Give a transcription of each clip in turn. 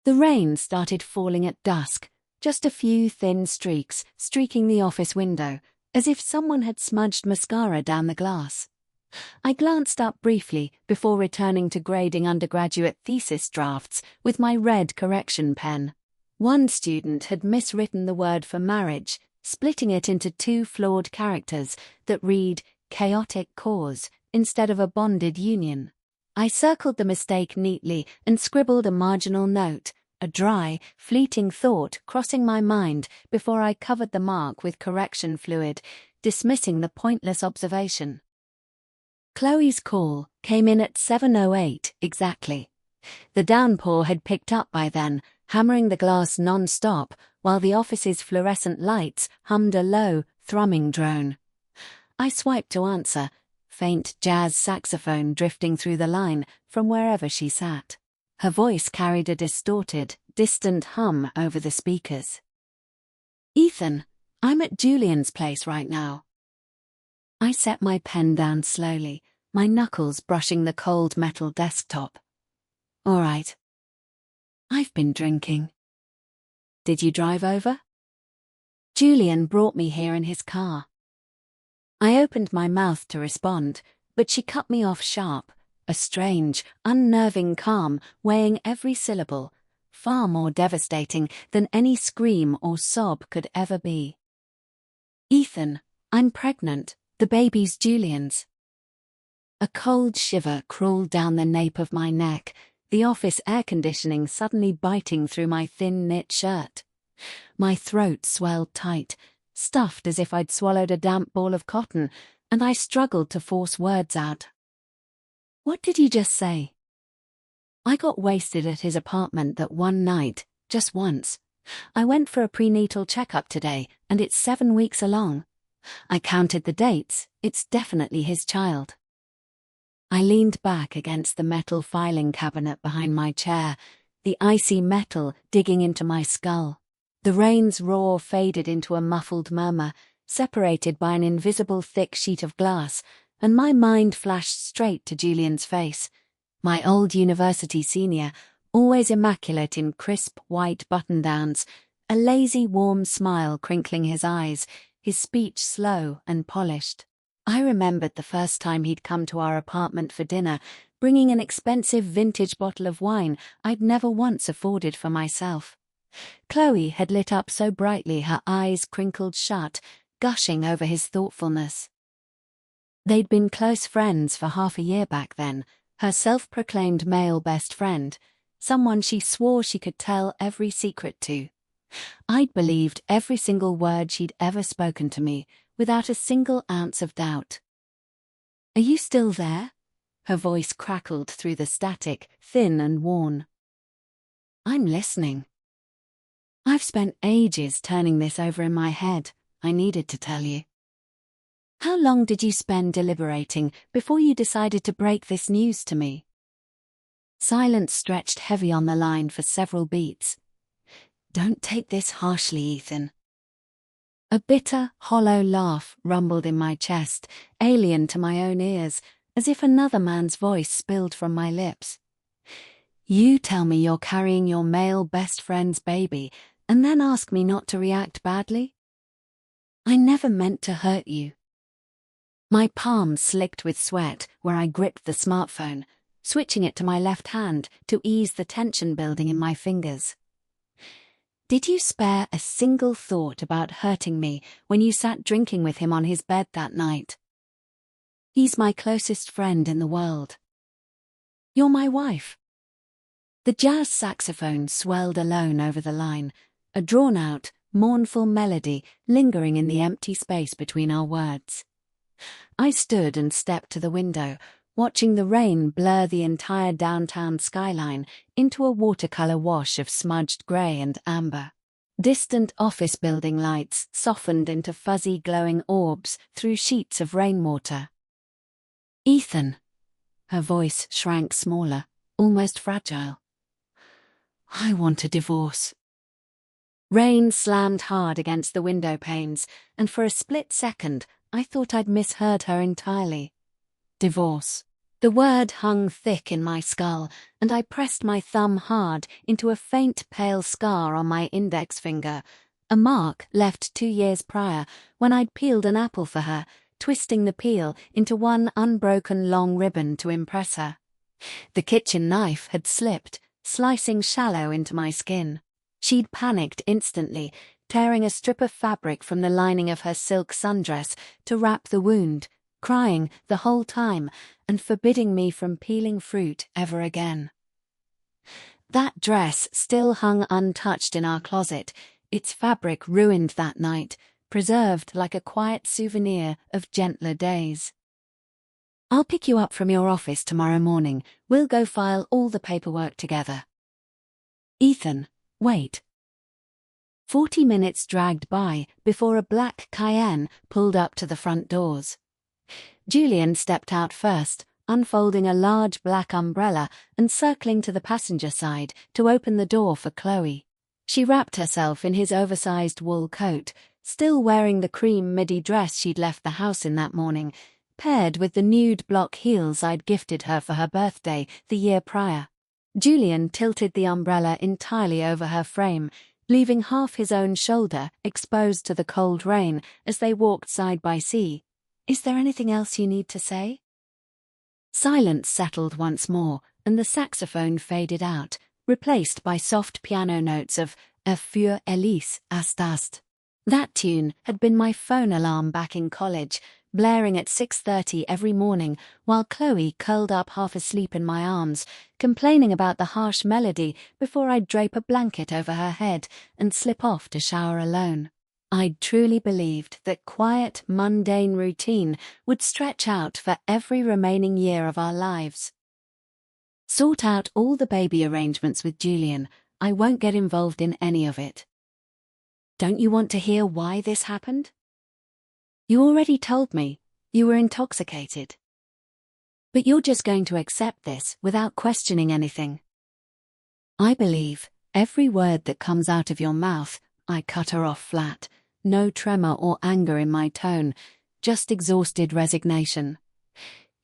The rain started falling at dusk, just a few thin streaks streaking the office window, as if someone had smudged mascara down the glass. I glanced up briefly before returning to grading undergraduate thesis drafts with my red correction pen. One student had miswritten the word for marriage, splitting it into two flawed characters that read chaotic cause instead of a bonded union. I circled the mistake neatly and scribbled a marginal note, a dry, fleeting thought crossing my mind before I covered the mark with correction fluid, dismissing the pointless observation. Chloe's call came in at 7:08 exactly. The downpour had picked up by then, hammering the glass non-stop, while the office's fluorescent lights hummed a low, thrumming drone. I swiped to answer, faint jazz saxophone drifting through the line from wherever she sat. Her voice carried a distorted, distant hum over the speakers. "Ethan, I'm at Julian's place right now." I set my pen down slowly, my knuckles brushing the cold metal desktop. "All right. I've been drinking." "Did you drive over?" "Julian brought me here in his car." I opened my mouth to respond, but she cut me off sharp, a strange, unnerving calm weighing every syllable, far more devastating than any scream or sob could ever be. "Ethan, I'm pregnant. The baby's Julian's." A cold shiver crawled down the nape of my neck, the office air conditioning suddenly biting through my thin knit shirt. My throat swelled tight, stuffed as if I'd swallowed a damp ball of cotton, and I struggled to force words out. "What did you just say?" "I got wasted at his apartment that one night, just once. I went for a prenatal checkup today, and it's 7 weeks along. I counted the dates, it's definitely his child." I leaned back against the metal filing cabinet behind my chair, the icy metal digging into my skull. The rain's roar faded into a muffled murmur, separated by an invisible thick sheet of glass, and my mind flashed straight to Julian's face. My old university senior, always immaculate in crisp white button-downs, a lazy warm smile crinkling his eyes, his speech slow and polished. I remembered the first time he'd come to our apartment for dinner, bringing an expensive vintage bottle of wine I'd never once afforded for myself. Chloe had lit up so brightly her eyes crinkled shut, gushing over his thoughtfulness. They'd been close friends for half a year back then, her self-proclaimed male best friend, someone she swore she could tell every secret to. I'd believed every single word she'd ever spoken to me, without a single ounce of doubt. "Are you still there?" Her voice crackled through the static, thin and worn. "I'm listening." "I've spent ages turning this over in my head. I needed to tell you." "How long did you spend deliberating before you decided to break this news to me?" Silence stretched heavy on the line for several beats. "Don't take this harshly, Ethan." A bitter, hollow laugh rumbled in my chest, alien to my own ears, as if another man's voice spilled from my lips. "You tell me you're carrying your male best friend's baby, and then ask me not to react badly? I never meant to hurt you." My palm slicked with sweat where I gripped the smartphone, switching it to my left hand to ease the tension building in my fingers. "Did you spare a single thought about hurting me when you sat drinking with him on his bed that night? He's my closest friend in the world. You're my wife." The jazz saxophone swelled alone over the line, a drawn-out, mournful melody lingering in the empty space between our words. I stood and stepped to the window, watching the rain blur the entire downtown skyline into a watercolor wash of smudged gray and amber. Distant office building lights softened into fuzzy glowing orbs through sheets of rainwater. "Ethan." Her voice shrank smaller, almost fragile. "I want a divorce." Rain slammed hard against the window panes, and for a split second I thought I'd misheard her entirely. Divorce. The word hung thick in my skull, and I pressed my thumb hard into a faint pale scar on my index finger, a mark left 2 years prior when I'd peeled an apple for her, twisting the peel into one unbroken long ribbon to impress her. The kitchen knife had slipped, slicing shallow into my skin. She'd panicked instantly, tearing a strip of fabric from the lining of her silk sundress to wrap the wound, crying the whole time and forbidding me from peeling fruit ever again. That dress still hung untouched in our closet, its fabric ruined that night, preserved like a quiet souvenir of gentler days. I'll pick you up from your office tomorrow morning. We'll go file all the paperwork together. Ethan, wait. 40 minutes dragged by before a black Cayenne pulled up to the front doors. Julian stepped out first, unfolding a large black umbrella and circling to the passenger side to open the door for Chloe. She wrapped herself in his oversized wool coat, still wearing the cream midi dress she'd left the house in that morning, paired with the nude block heels I'd gifted her for her birthday the year prior. Julian tilted the umbrella entirely over her frame, leaving half his own shoulder exposed to the cold rain as they walked side by side. Is there anything else you need to say? Silence settled once more, and the saxophone faded out, replaced by soft piano notes of "Er für Elise Astast." That tune had been my phone alarm back in college, blaring at 6:30 every morning while Chloe curled up half asleep in my arms, complaining about the harsh melody before I'd drape a blanket over her head and slip off to shower alone. I'd truly believed that quiet, mundane routine would stretch out for every remaining year of our lives. Sort out all the baby arrangements with Julian. I won't get involved in any of it. Don't you want to hear why this happened? You already told me. You were intoxicated. But you're just going to accept this without questioning anything. I believe every word that comes out of your mouth. I cut her off flat. No tremor or anger in my tone, just exhausted resignation.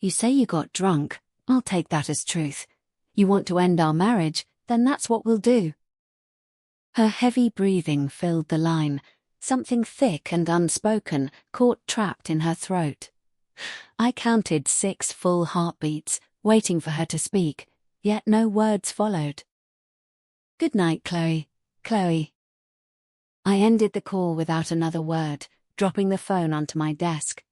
You say you got drunk. I'll take that as truth. You want to end our marriage, then that's what we'll do. Her heavy breathing filled the line, something thick and unspoken caught trapped in her throat. I counted 6 full heartbeats, waiting for her to speak, yet no words followed. Good night, Chloe. Chloe. I ended the call without another word, dropping the phone onto my desk.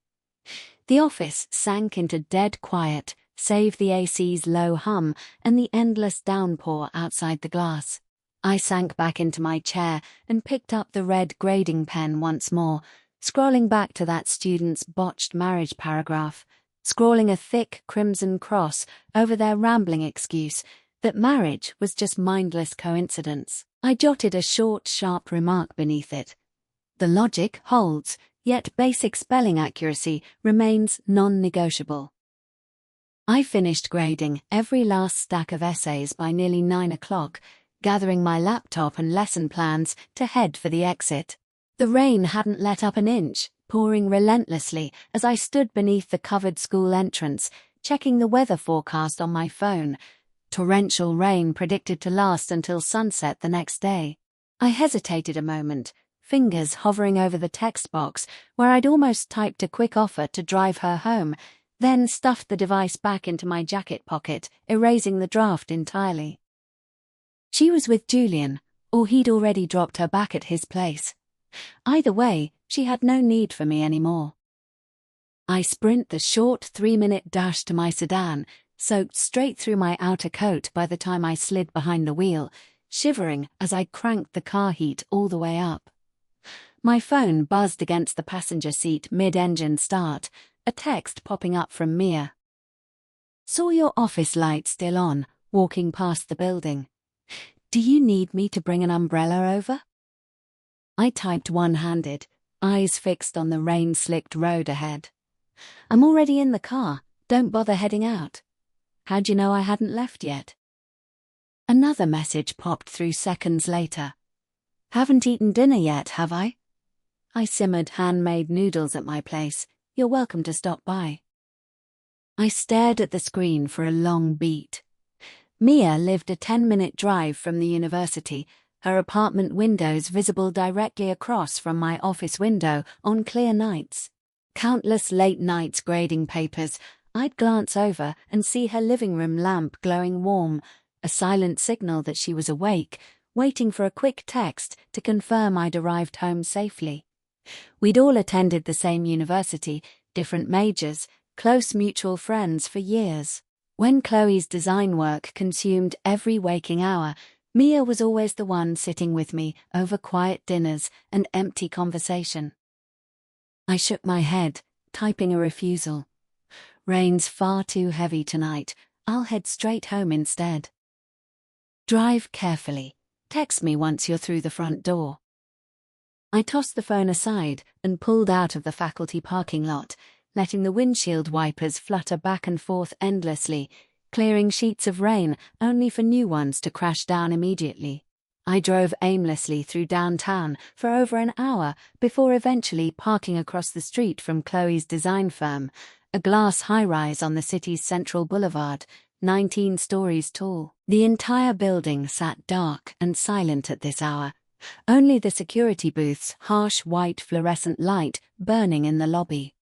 The office sank into dead quiet, save the AC's low hum and the endless downpour outside the glass. I sank back into my chair and picked up the red grading pen once more, scrolling back to that student's botched marriage paragraph, scrawling a thick crimson cross over their rambling excuse that marriage was just mindless coincidence. I jotted a short, sharp remark beneath it. The logic holds, yet basic spelling accuracy remains non-negotiable. I finished grading every last stack of essays by nearly 9 o'clock, gathering my laptop and lesson plans to head for the exit. The rain hadn't let up an inch, pouring relentlessly as I stood beneath the covered school entrance, checking the weather forecast on my phone. Torrential rain predicted to last until sunset the next day. I hesitated a moment, fingers hovering over the text box where I'd almost typed a quick offer to drive her home, then stuffed the device back into my jacket pocket, erasing the draft entirely. She was with Julian, or he'd already dropped her back at his place. Either way, she had no need for me anymore. I sprint the short 3-minute dash to my sedan, soaked straight through my outer coat by the time I slid behind the wheel, shivering as I cranked the car heat all the way up. My phone buzzed against the passenger seat mid-engine start, a text popping up from Mia. Saw your office light still on, walking past the building. Do you need me to bring an umbrella over? I typed one-handed, eyes fixed on the rain-slicked road ahead. I'm already in the car, don't bother heading out. How'd you know I hadn't left yet? Another message popped through seconds later. Haven't eaten dinner yet, have I? I simmered handmade noodles at my place. You're welcome to stop by. I stared at the screen for a long beat. Mia lived a 10-minute drive from the university, her apartment windows visible directly across from my office window on clear nights. Countless late nights grading papers, I'd glance over and see her living room lamp glowing warm, a silent signal that she was awake, waiting for a quick text to confirm I'd arrived home safely. We'd all attended the same university, different majors, close mutual friends for years. When Chloe's design work consumed every waking hour, Mia was always the one sitting with me over quiet dinners and empty conversation. I shook my head, typing a refusal. Rain's far too heavy tonight. I'll head straight home instead. Drive carefully. Text me once you're through the front door. I tossed the phone aside and pulled out of the faculty parking lot, letting the windshield wipers flutter back and forth endlessly, clearing sheets of rain only for new ones to crash down immediately. I drove aimlessly through downtown for over an hour before eventually parking across the street from Chloe's design firm, a glass high-rise on the city's central boulevard, 19 stories tall. The entire building sat dark and silent at this hour, only the security booth's harsh white fluorescent light burning in the lobby.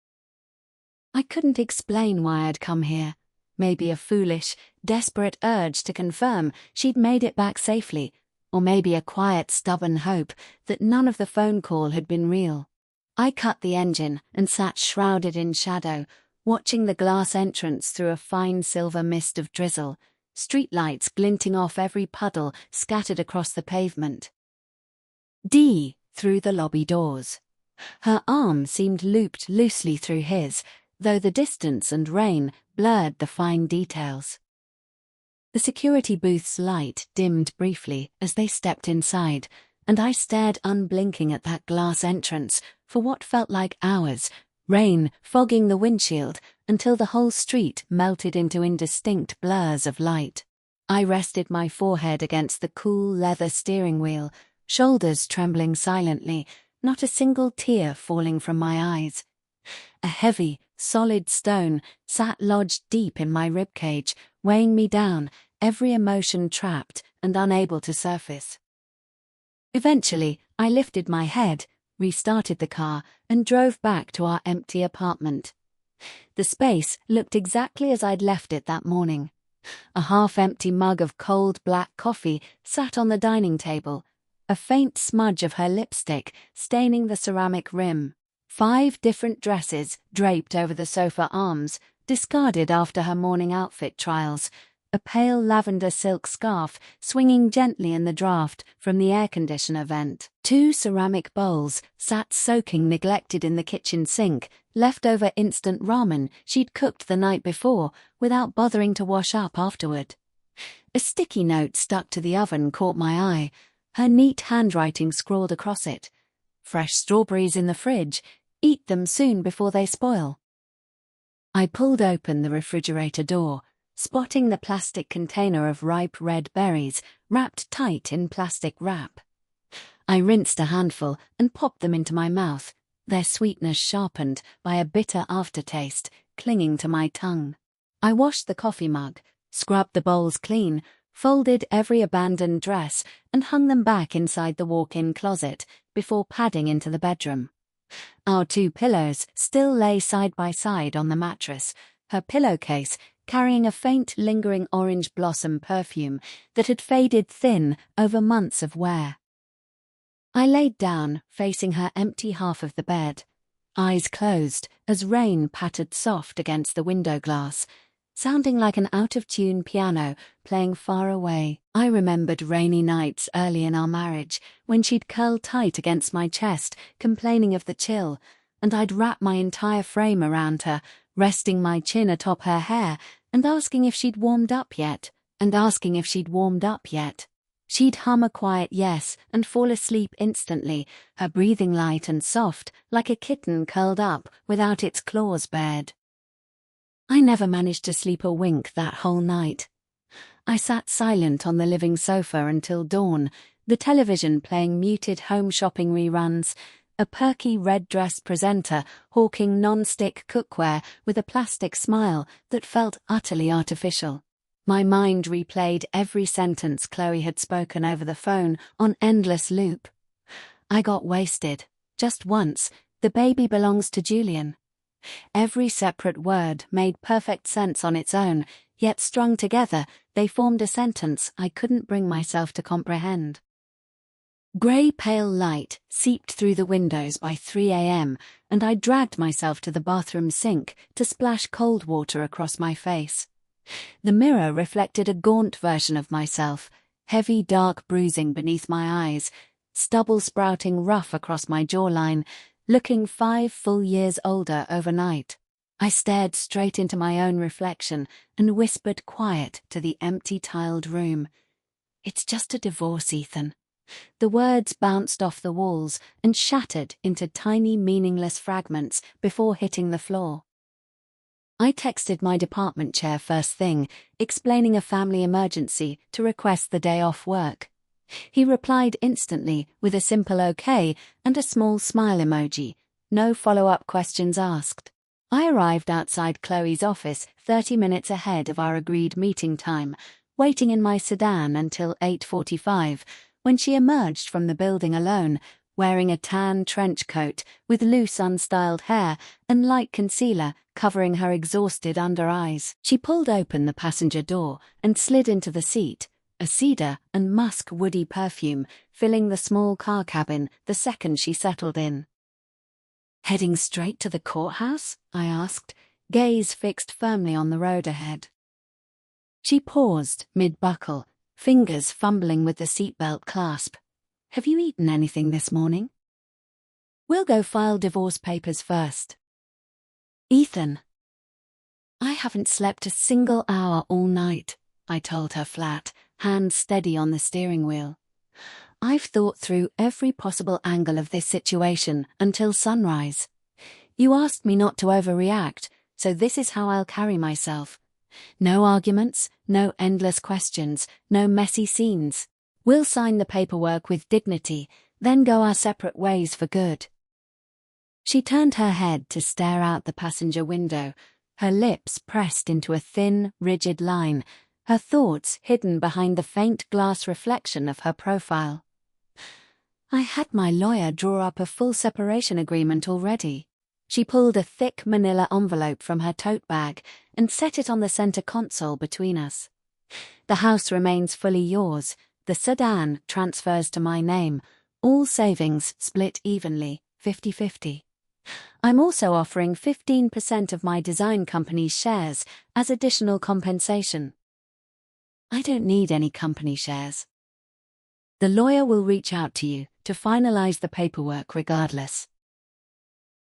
I couldn't explain why I'd come here. Maybe a foolish, desperate urge to confirm she'd made it back safely, or maybe a quiet, stubborn hope that none of the phone call had been real. I cut the engine and sat shrouded in shadow, watching the glass entrance through a fine silver mist of drizzle, streetlights glinting off every puddle scattered across the pavement. Dee through the lobby doors. Her arm seemed looped loosely through his, though the distance and rain blurred the fine details. The security booth's light dimmed briefly as they stepped inside, and I stared unblinking at that glass entrance for what felt like hours, rain fogging the windshield until the whole street melted into indistinct blurs of light. I rested my forehead against the cool leather steering wheel, shoulders trembling silently, not a single tear falling from my eyes. A heavy, solid stone sat lodged deep in my ribcage, weighing me down, every emotion trapped and unable to surface. Eventually, I lifted my head, restarted the car, and drove back to our empty apartment. The space looked exactly as I'd left it that morning. A half-empty mug of cold black coffee sat on the dining table, a faint smudge of her lipstick staining the ceramic rim. 5 different dresses draped over the sofa arms, discarded after her morning outfit trials, a pale lavender silk scarf swinging gently in the draft from the air conditioner vent. 2 ceramic bowls sat soaking neglected in the kitchen sink, leftover instant ramen she'd cooked the night before without bothering to wash up afterward. A sticky note stuck to the oven caught my eye, her neat handwriting scrawled across it. Fresh strawberries in the fridge. Eat them soon before they spoil. I pulled open the refrigerator door, spotting the plastic container of ripe red berries wrapped tight in plastic wrap. I rinsed a handful and popped them into my mouth, their sweetness sharpened by a bitter aftertaste clinging to my tongue. I washed the coffee mug, scrubbed the bowls clean, folded every abandoned dress, and hung them back inside the walk-in closet before padding into the bedroom. Our 2 pillows still lay side by side on the mattress, her pillowcase carrying a faint lingering orange blossom perfume that had faded thin over months of wear. I laid down, facing her empty half of the bed, eyes closed as rain pattered soft against the window glass, sounding like an out-of-tune piano playing far away. I remembered rainy nights early in our marriage, when she'd curl tight against my chest, complaining of the chill, and I'd wrap my entire frame around her, resting my chin atop her hair, and asking if she'd warmed up yet. She'd hum a quiet yes and fall asleep instantly, her breathing light and soft, like a kitten curled up without its claws bared. I never managed to sleep a wink that whole night. I sat silent on the living sofa until dawn, the television playing muted home shopping reruns, a perky red-dressed presenter hawking non-stick cookware with a plastic smile that felt utterly artificial. My mind replayed every sentence Chloe had spoken over the phone on endless loop. I got wasted. Just once. The baby belongs to Julian. Every separate word made perfect sense on its own, yet strung together, they formed a sentence I couldn't bring myself to comprehend. Grey pale light seeped through the windows by 3 a.m, and I dragged myself to the bathroom sink to splash cold water across my face. The mirror reflected a gaunt version of myself, heavy dark bruising beneath my eyes, stubble sprouting rough across my jawline, looking 5 full years older overnight. I stared straight into my own reflection and whispered quiet to the empty tiled room. "It's just a divorce, Ethan." The words bounced off the walls and shattered into tiny meaningless fragments before hitting the floor. I texted my department chair first thing, explaining a family emergency to request the day off work. He replied instantly with a simple okay and a small smile emoji, no follow-up questions asked. I arrived outside Chloe's office 30 minutes ahead of our agreed meeting time, waiting in my sedan until 8:45, when she emerged from the building alone, wearing a tan trench coat with loose unstyled hair and light concealer covering her exhausted under eyes. She pulled open the passenger door and slid into the seat, a cedar and musk woody perfume filling the small car cabin the second she settled in. "Heading straight to the courthouse?" I asked, gaze fixed firmly on the road ahead. She paused mid-buckle, fingers fumbling with the seatbelt clasp. "Have you eaten anything this morning?" "We'll go file divorce papers first." "Ethan." "I haven't slept a single hour all night," I told her flat, hands steady on the steering wheel. "I've thought through every possible angle of this situation until sunrise. You asked me not to overreact, so this is how I'll carry myself. No arguments, no endless questions, no messy scenes. We'll sign the paperwork with dignity, then go our separate ways for good." She turned her head to stare out the passenger window, her lips pressed into a thin, rigid line, her thoughts hidden behind the faint glass reflection of her profile. "I had my lawyer draw up a full separation agreement already." She pulled a thick manila envelope from her tote bag and set it on the center console between us. "The house remains fully yours, the sedan transfers to my name, all savings split evenly, 50-50. I'm also offering 15% of my design company's shares as additional compensation." "I don't need any company shares." "The lawyer will reach out to you to finalize the paperwork regardless."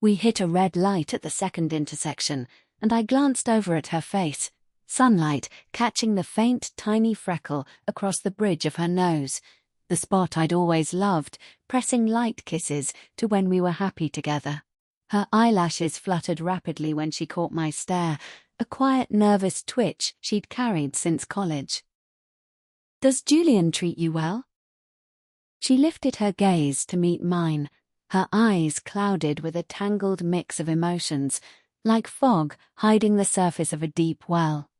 We hit a red light at the second intersection, and I glanced over at her face, sunlight catching the faint, tiny freckle across the bridge of her nose, the spot I'd always loved, pressing light kisses to when we were happy together. Her eyelashes fluttered rapidly when she caught my stare, a quiet, nervous twitch she'd carried since college. "Does Julian treat you well?" She lifted her gaze to meet mine, her eyes clouded with a tangled mix of emotions, like fog hiding the surface of a deep well.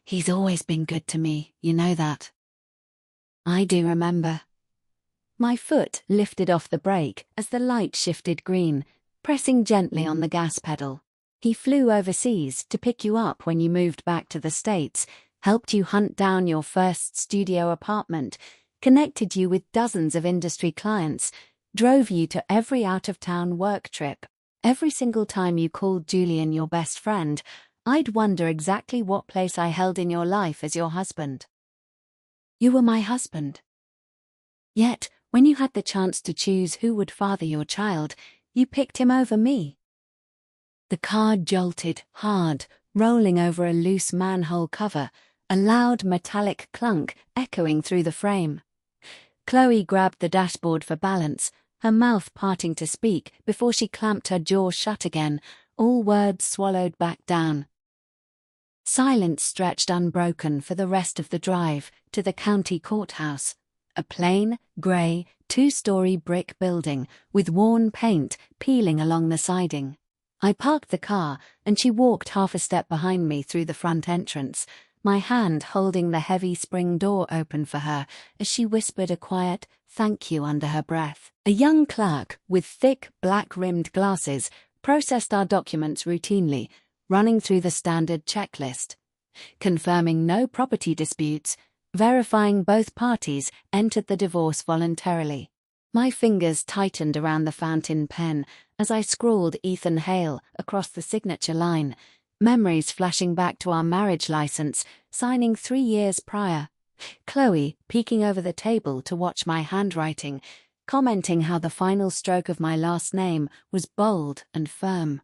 "He's always been good to me, you know that." "I do remember." My foot lifted off the brake as the light shifted green, pressing gently on the gas pedal. "He flew overseas to pick you up when you moved back to the States, helped you hunt down your first studio apartment, connected you with dozens of industry clients, drove you to every out-of-town work trip. Every single time you called Julian your best friend, I'd wonder exactly what place I held in your life as your husband. You were my husband. Yet, when you had the chance to choose who would father your child, you picked him over me." The car jolted hard, rolling over a loose manhole cover, a loud metallic clunk echoing through the frame. Chloe grabbed the dashboard for balance, her mouth parting to speak before she clamped her jaw shut again, all words swallowed back down. Silence stretched unbroken for the rest of the drive to the county courthouse, a plain, grey, two-story brick building with worn paint peeling along the siding. I parked the car, and she walked half a step behind me through the front entrance, my hand holding the heavy spring door open for her as she whispered a quiet "thank you" under her breath. A young clerk with thick, black-rimmed glasses processed our documents routinely, running through the standard checklist, confirming no property disputes, verifying both parties entered the divorce voluntarily. My fingers tightened around the fountain pen as I scrawled Ethan Hale across the signature line, memories flashing back to our marriage license, signing 3 years prior. Chloe peeking over the table to watch my handwriting, commenting how the final stroke of my last name was bold and firm.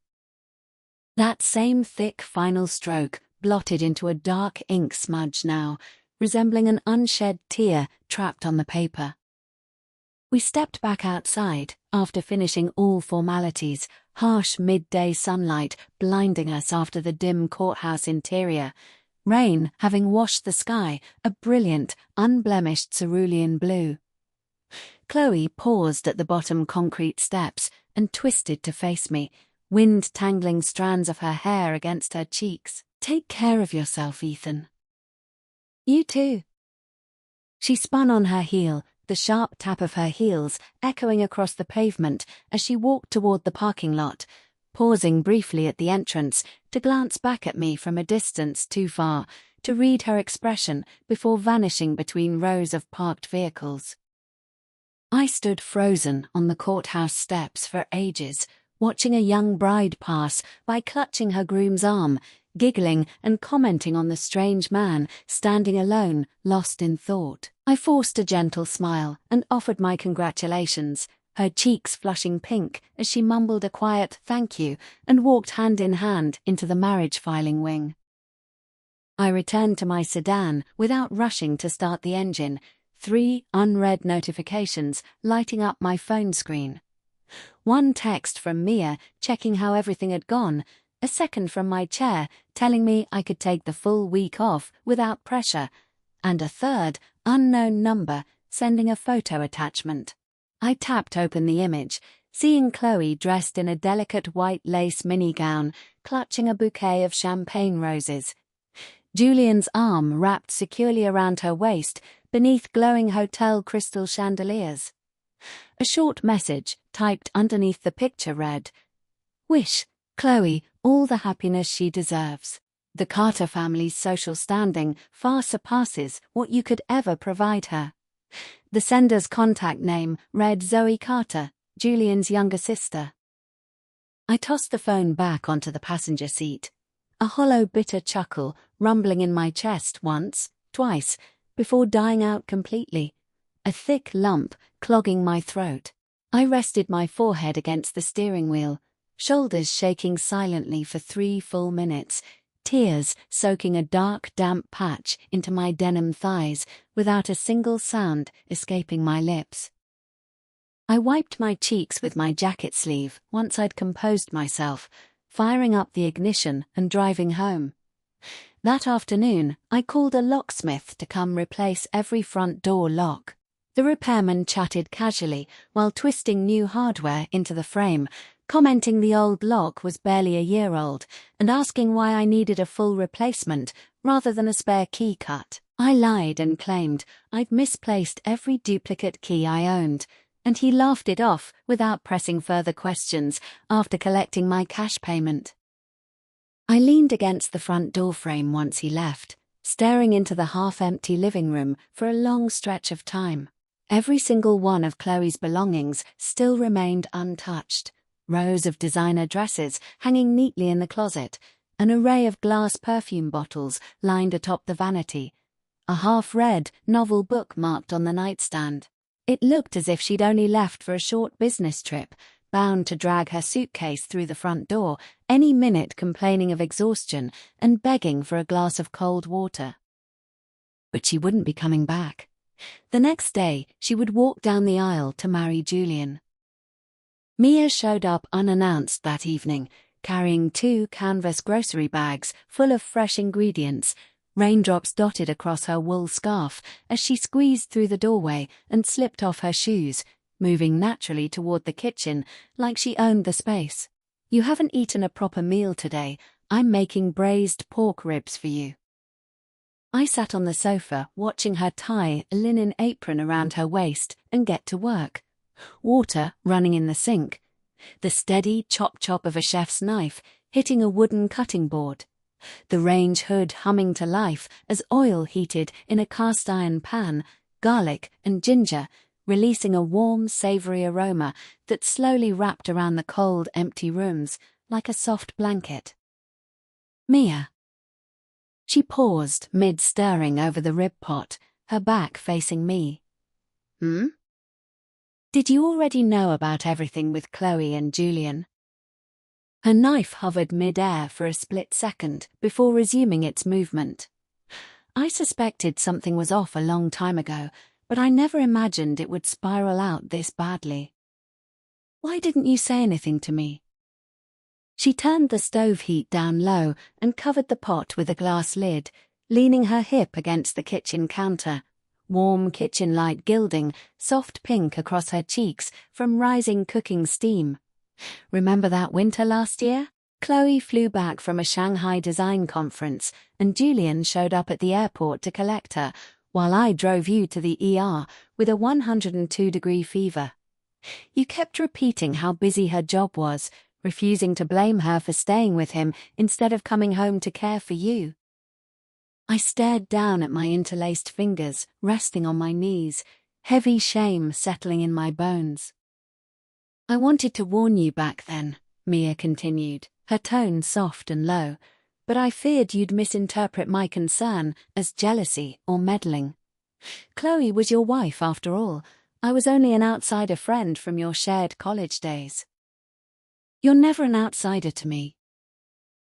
That same thick final stroke blotted into a dark ink smudge now, resembling an unshed tear trapped on the paper. We stepped back outside after finishing all formalities, harsh midday sunlight blinding us after the dim courthouse interior, rain having washed the sky a brilliant, unblemished cerulean blue. Chloe paused at the bottom concrete steps and twisted to face me, wind tangling strands of her hair against her cheeks. "Take care of yourself, Ethan." "You too." She spun on her heel, the sharp tap of her heels echoing across the pavement as she walked toward the parking lot, pausing briefly at the entrance to glance back at me from a distance too far to read her expression before vanishing between rows of parked vehicles. I stood frozen on the courthouse steps for ages, watching a young bride pass by clutching her groom's arm, giggling and commenting on the strange man standing alone, lost in thought. I forced a gentle smile and offered my congratulations, her cheeks flushing pink as she mumbled a quiet "thank you" and walked hand in hand into the marriage filing wing. I returned to my sedan without rushing to start the engine, 3 unread notifications lighting up my phone screen. One text from Mia checking how everything had gone, a second from my chair telling me I could take the full week off without pressure, and a third, unknown number, sending a photo attachment. I tapped open the image, seeing Chloe dressed in a delicate white lace mini-gown, clutching a bouquet of champagne roses. Julian's arm wrapped securely around her waist beneath glowing hotel crystal chandeliers. A short message, typed underneath the picture, read, "Wish Chloe all the happiness she deserves. The Carter family's social standing far surpasses what you could ever provide her." The sender's contact name read Zoe Carter, Julian's younger sister. I tossed the phone back onto the passenger seat, a hollow, bitter chuckle rumbling in my chest once, twice, before dying out completely, a thick lump clogging my throat. I rested my forehead against the steering wheel, shoulders shaking silently for 3 full minutes, tears soaking a dark, damp patch into my denim thighs without a single sound escaping my lips. I wiped my cheeks with my jacket sleeve once I'd composed myself, firing up the ignition and driving home. That afternoon, I called a locksmith to come replace every front door lock. The repairman chatted casually while twisting new hardware into the frame, commenting the old lock was barely a year old and asking why I needed a full replacement rather than a spare key cut. I lied and claimed I'd misplaced every duplicate key I owned, and he laughed it off without pressing further questions after collecting my cash payment. I leaned against the front door frame once he left, staring into the half-empty living room for a long stretch of time. Every single one of Chloe's belongings still remained untouched. Rows of designer dresses hanging neatly in the closet, an array of glass perfume bottles lined atop the vanity, a half-read novel book marked on the nightstand. It looked as if she'd only left for a short business trip, bound to drag her suitcase through the front door any minute, complaining of exhaustion and begging for a glass of cold water. But she wouldn't be coming back. The next day, she would walk down the aisle to marry Julian. Mia showed up unannounced that evening, carrying 2 canvas grocery bags full of fresh ingredients, Raindrops dotted across her wool scarf as she squeezed through the doorway and slipped off her shoes, moving naturally toward the kitchen like she owned the space. "You haven't eaten a proper meal today. I'm making braised pork ribs for you." I sat on the sofa watching her tie a linen apron around her waist and get to work. Water running in the sink. The steady chop-chop of a chef's knife hitting a wooden cutting board. The range hood humming to life as oil heated in a cast-iron pan, garlic and ginger, releasing a warm, savory aroma that slowly wrapped around the cold, empty rooms like a soft blanket. "Mia." She paused mid-stirring over the rib pot, her back facing me. "Hmm? Did you already know about everything with Chloe and Julian?" Her knife hovered mid-air for a split second before resuming its movement. I suspected something was off a long time ago, but I never imagined it would spiral out this badly. "Why didn't you say anything to me?" She turned the stove heat down low and covered the pot with a glass lid, leaning her hip against the kitchen counter. Warm kitchen light gilding, soft pink across her cheeks from rising cooking steam. "Remember that winter last year? Chloe flew back from a Shanghai design conference and Julian showed up at the airport to collect her, while I drove you to the ER with a 102-degree fever. You kept repeating how busy her job was, refusing to blame her for staying with him instead of coming home to care for you." I stared down at my interlaced fingers, resting on my knees, heavy shame settling in my bones. "I wanted to warn you back then," Mia continued, her tone soft and low, "but I feared you'd misinterpret my concern as jealousy or meddling. Chloe was your wife after all. I was only an outsider friend from your shared college days." "You're never an outsider to me."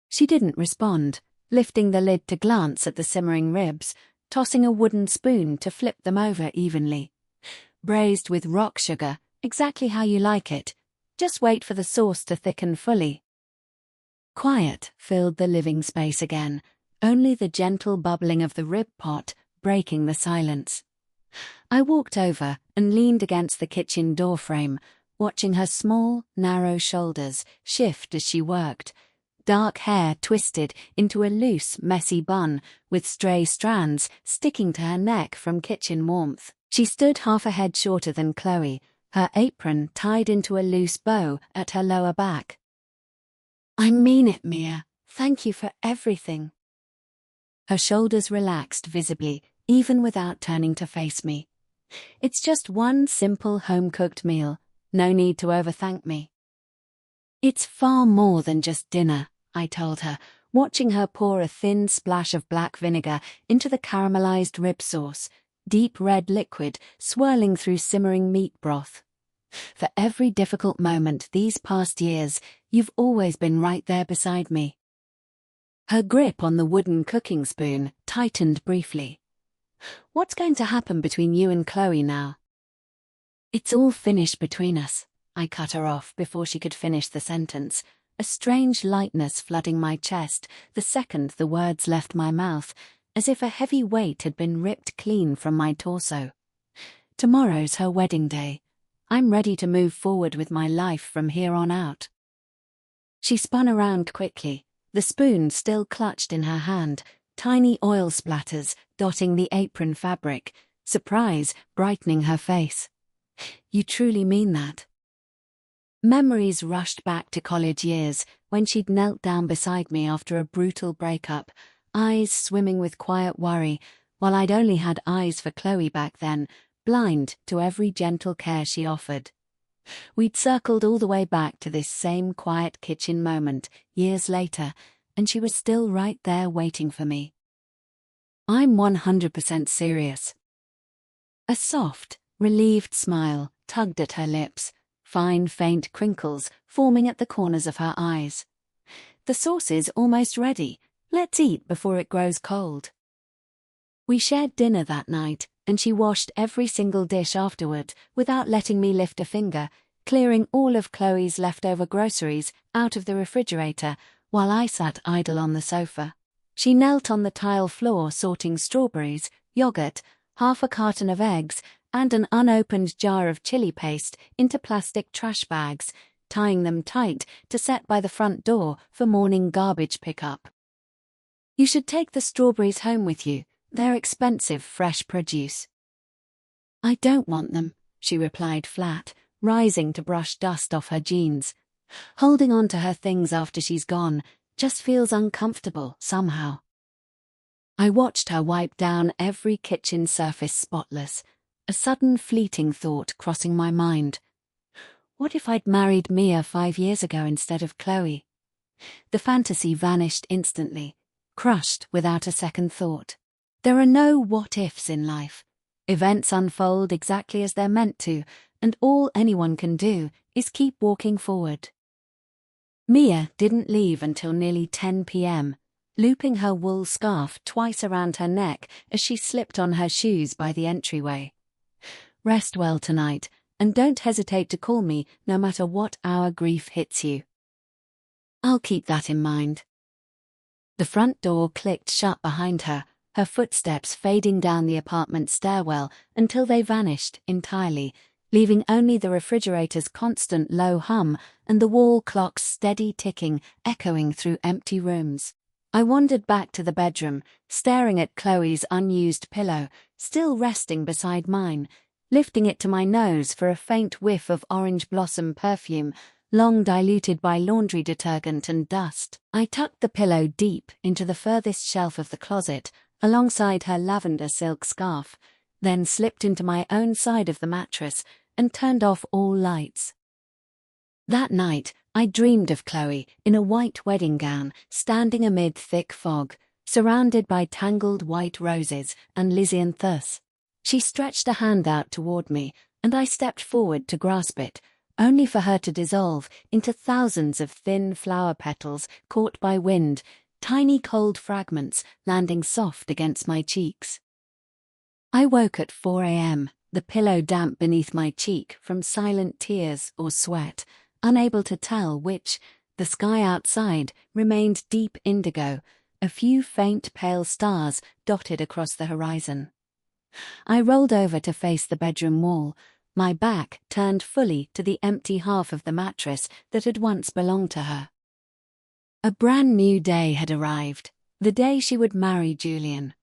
She didn't respond, lifting the lid to glance at the simmering ribs, tossing a wooden spoon to flip them over evenly. "Braised with rock sugar, exactly how you like it. Just wait for the sauce to thicken fully." Quiet filled the living space again, only the gentle bubbling of the rib pot breaking the silence. I walked over and leaned against the kitchen doorframe, watching her small, narrow shoulders shift as she worked. Dark hair twisted into a loose, messy bun, with stray strands sticking to her neck from kitchen warmth. She stood half a head shorter than Chloe, her apron tied into a loose bow at her lower back. "I mean it, Mia. Thank you for everything." Her shoulders relaxed visibly, even without turning to face me. "It's just one simple home-cooked meal. No need to overthank me." "It's far more than just dinner," I told her, watching her pour a thin splash of black vinegar into the caramelized rib sauce, deep red liquid swirling through simmering meat broth. "For every difficult moment these past years, you've always been right there beside me." Her grip on the wooden cooking spoon tightened briefly. "What's going to happen between you and Chloe now?" "It's all finished between us," I cut her off before she could finish the sentence, a strange lightness flooding my chest the second the words left my mouth, as if a heavy weight had been ripped clean from my torso. "Tomorrow's her wedding day. I'm ready to move forward with my life from here on out." She spun around quickly, the spoon still clutched in her hand, tiny oil splatters dotting the apron fabric, surprise brightening her face. "You truly mean that?" Memories rushed back to college years when she'd knelt down beside me after a brutal breakup, eyes swimming with quiet worry, while I'd only had eyes for Chloe back then, blind to every gentle care she offered. We'd circled all the way back to this same quiet kitchen moment, years later, and she was still right there waiting for me. "I'm 100% serious." A soft, relieved smile tugged at her lips, fine faint crinkles forming at the corners of her eyes. "The sauce is almost ready. Let's eat before it grows cold." We shared dinner that night, and she washed every single dish afterward without letting me lift a finger, clearing all of Chloe's leftover groceries out of the refrigerator while I sat idle on the sofa. She knelt on the tile floor sorting strawberries, yogurt, half a carton of eggs, and an unopened jar of chili paste into plastic trash bags, tying them tight to set by the front door for morning garbage pickup. "You should take the strawberries home with you. They're expensive, fresh produce." "I don't want them," she replied flat, rising to brush dust off her jeans. "Holding on to her things after she's gone just feels uncomfortable somehow." I watched her wipe down every kitchen surface spotless, a sudden fleeting thought crossing my mind. What if I'd married Mia 5 years ago instead of Chloe? The fantasy vanished instantly, crushed without a second thought. There are no what-ifs in life. Events unfold exactly as they're meant to, and all anyone can do is keep walking forward. Mia didn't leave until nearly 10 p.m., looping her wool scarf twice around her neck as she slipped on her shoes by the entryway. "Rest well tonight, and don't hesitate to call me no matter what hour grief hits you." "I'll keep that in mind." The front door clicked shut behind her, her footsteps fading down the apartment stairwell until they vanished entirely, leaving only the refrigerator's constant low hum and the wall clock's steady ticking echoing through empty rooms. I wandered back to the bedroom, staring at Chloe's unused pillow, still resting beside mine, lifting it to my nose for a faint whiff of orange blossom perfume, long diluted by laundry detergent and dust. I tucked the pillow deep into the furthest shelf of the closet, alongside her lavender silk scarf, then slipped into my own side of the mattress and turned off all lights. That night, I dreamed of Chloe in a white wedding gown, standing amid thick fog, surrounded by tangled white roses and lisianthus. She stretched a hand out toward me, and I stepped forward to grasp it, only for her to dissolve into thousands of thin flower petals caught by wind, tiny cold fragments landing soft against my cheeks. I woke at 4 a.m., the pillow damp beneath my cheek from silent tears or sweat, unable to tell which. The sky outside remained deep indigo, a few faint pale stars dotted across the horizon. I rolled over to face the bedroom wall, my back turned fully to the empty half of the mattress that had once belonged to her. A brand new day had arrived, the day she would marry Julian.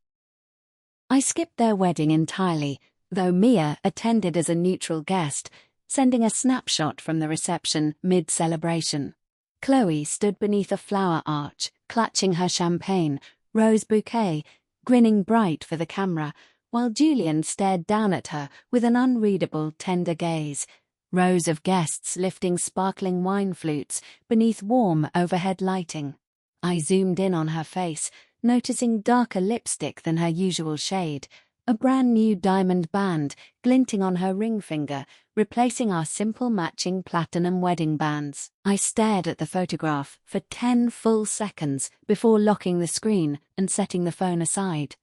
I skipped their wedding entirely, though Mia attended as a neutral guest, sending a snapshot from the reception mid-celebration. Chloe stood beneath a flower arch, clutching her champagne, rose bouquet, grinning bright for the camera, while Julian stared down at her with an unreadable, tender gaze, rows of guests lifting sparkling wine flutes beneath warm overhead lighting. I zoomed in on her face, noticing darker lipstick than her usual shade, a brand new diamond band glinting on her ring finger, replacing our simple matching platinum wedding bands. I stared at the photograph for 10 full seconds before locking the screen and setting the phone aside.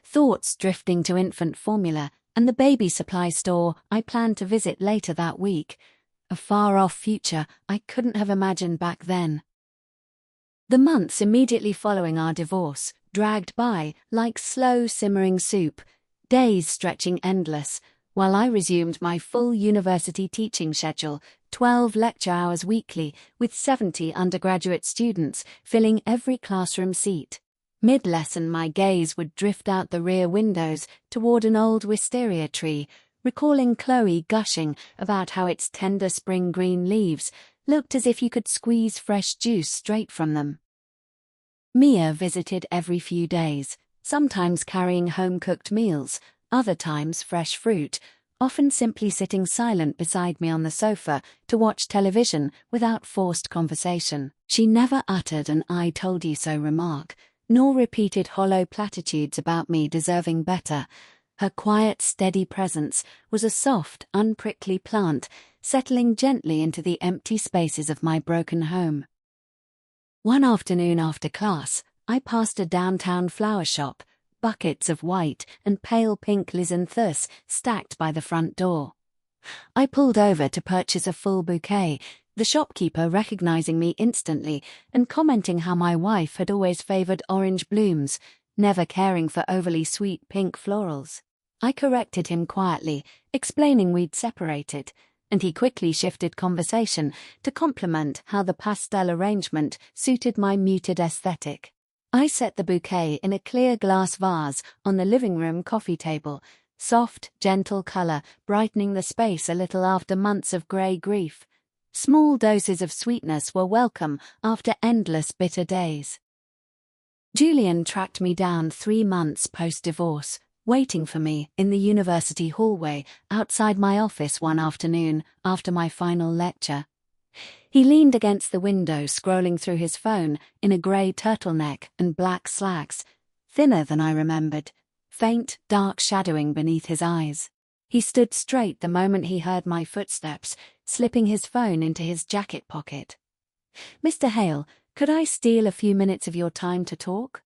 Thoughts drifting to infant formula and the baby supply store I planned to visit later that week, a far-off future I couldn't have imagined back then. The months immediately following our divorce dragged by like slow simmering soup, days stretching endless, while I resumed my full university teaching schedule, 12 lecture hours weekly with 70 undergraduate students filling every classroom seat. Mid-lesson my gaze would drift out the rear windows toward an old wisteria tree, recalling Chloe gushing about how its tender spring green leaves looked as if you could squeeze fresh juice straight from them. Mia visited every few days, sometimes carrying home-cooked meals, other times fresh fruit, often simply sitting silent beside me on the sofa to watch television without forced conversation. She never uttered an "I told you so" remark, nor repeated hollow platitudes about me deserving better. Her quiet, steady presence was a soft, unprickly plant, settling gently into the empty spaces of my broken home. One afternoon after class, I passed a downtown flower shop, buckets of white and pale pink lisianthus stacked by the front door. I pulled over to purchase a full bouquet, the shopkeeper recognizing me instantly and commenting how my wife had always favored orange blooms, never caring for overly sweet pink florals. I corrected him quietly, explaining we'd separated, and he quickly shifted conversation to compliment how the pastel arrangement suited my muted aesthetic. I set the bouquet in a clear glass vase on the living room coffee table, soft, gentle color brightening the space a little after months of grey grief. Small doses of sweetness were welcome after endless bitter days. Julian tracked me down 3 months post-divorce, waiting for me in the university hallway outside my office one afternoon after my final lecture. He leaned against the window, scrolling through his phone in a grey turtleneck and black slacks, thinner than I remembered, faint, dark shadowing beneath his eyes. He stood straight the moment he heard my footsteps, slipping his phone into his jacket pocket. "Mr. Hale, could I steal a few minutes of your time to talk?"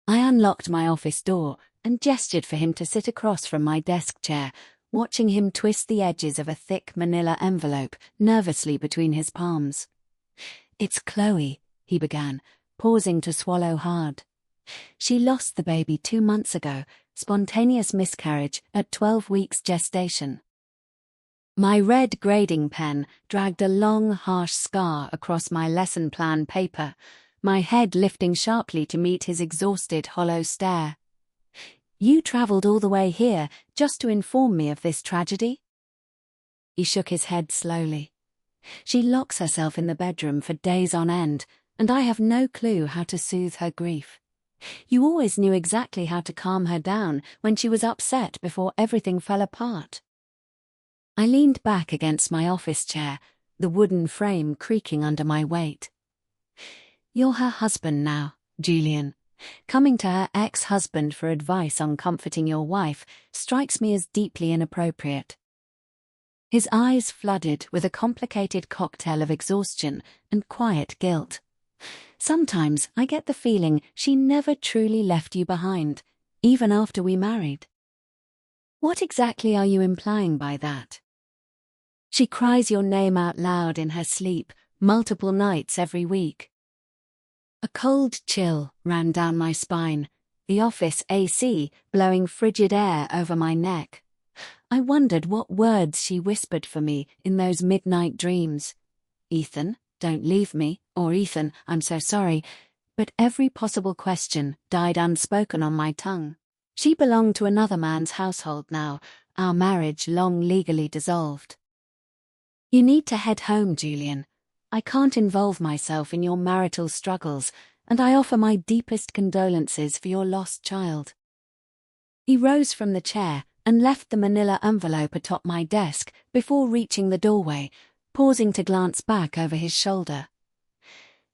I unlocked my office door and gestured for him to sit across from my desk chair, watching him twist the edges of a thick manila envelope nervously between his palms. "It's Chloe," he began, pausing to swallow hard. "She lost the baby 2 months ago, spontaneous miscarriage at 12 weeks gestation." My red grading pen dragged a long, harsh scar across my lesson plan paper, my head lifting sharply to meet his exhausted, hollow stare. "You travelled all the way here just to inform me of this tragedy?" He shook his head slowly. "She locks herself in the bedroom for days on end, and I have no clue how to soothe her grief. You always knew exactly how to calm her down when she was upset before everything fell apart." I leaned back against my office chair, the wooden frame creaking under my weight. "You're her husband now, Julian. Coming to her ex-husband for advice on comforting your wife strikes me as deeply inappropriate." His eyes flooded with a complicated cocktail of exhaustion and quiet guilt. "Sometimes I get the feeling she never truly left you behind, even after we married." "What exactly are you implying by that?" "She cries your name out loud in her sleep, multiple nights every week." A cold chill ran down my spine, the office AC blowing frigid air over my neck. I wondered what words she whispered for me in those midnight dreams. "Ethan, don't leave me," or "Ethan, I'm so sorry," but every possible question died unspoken on my tongue. She belonged to another man's household now, our marriage long legally dissolved. "You need to head home, Julian. I can't involve myself in your marital struggles, and I offer my deepest condolences for your lost child." He rose from the chair and left the manila envelope atop my desk before reaching the doorway, pausing to glance back over his shoulder.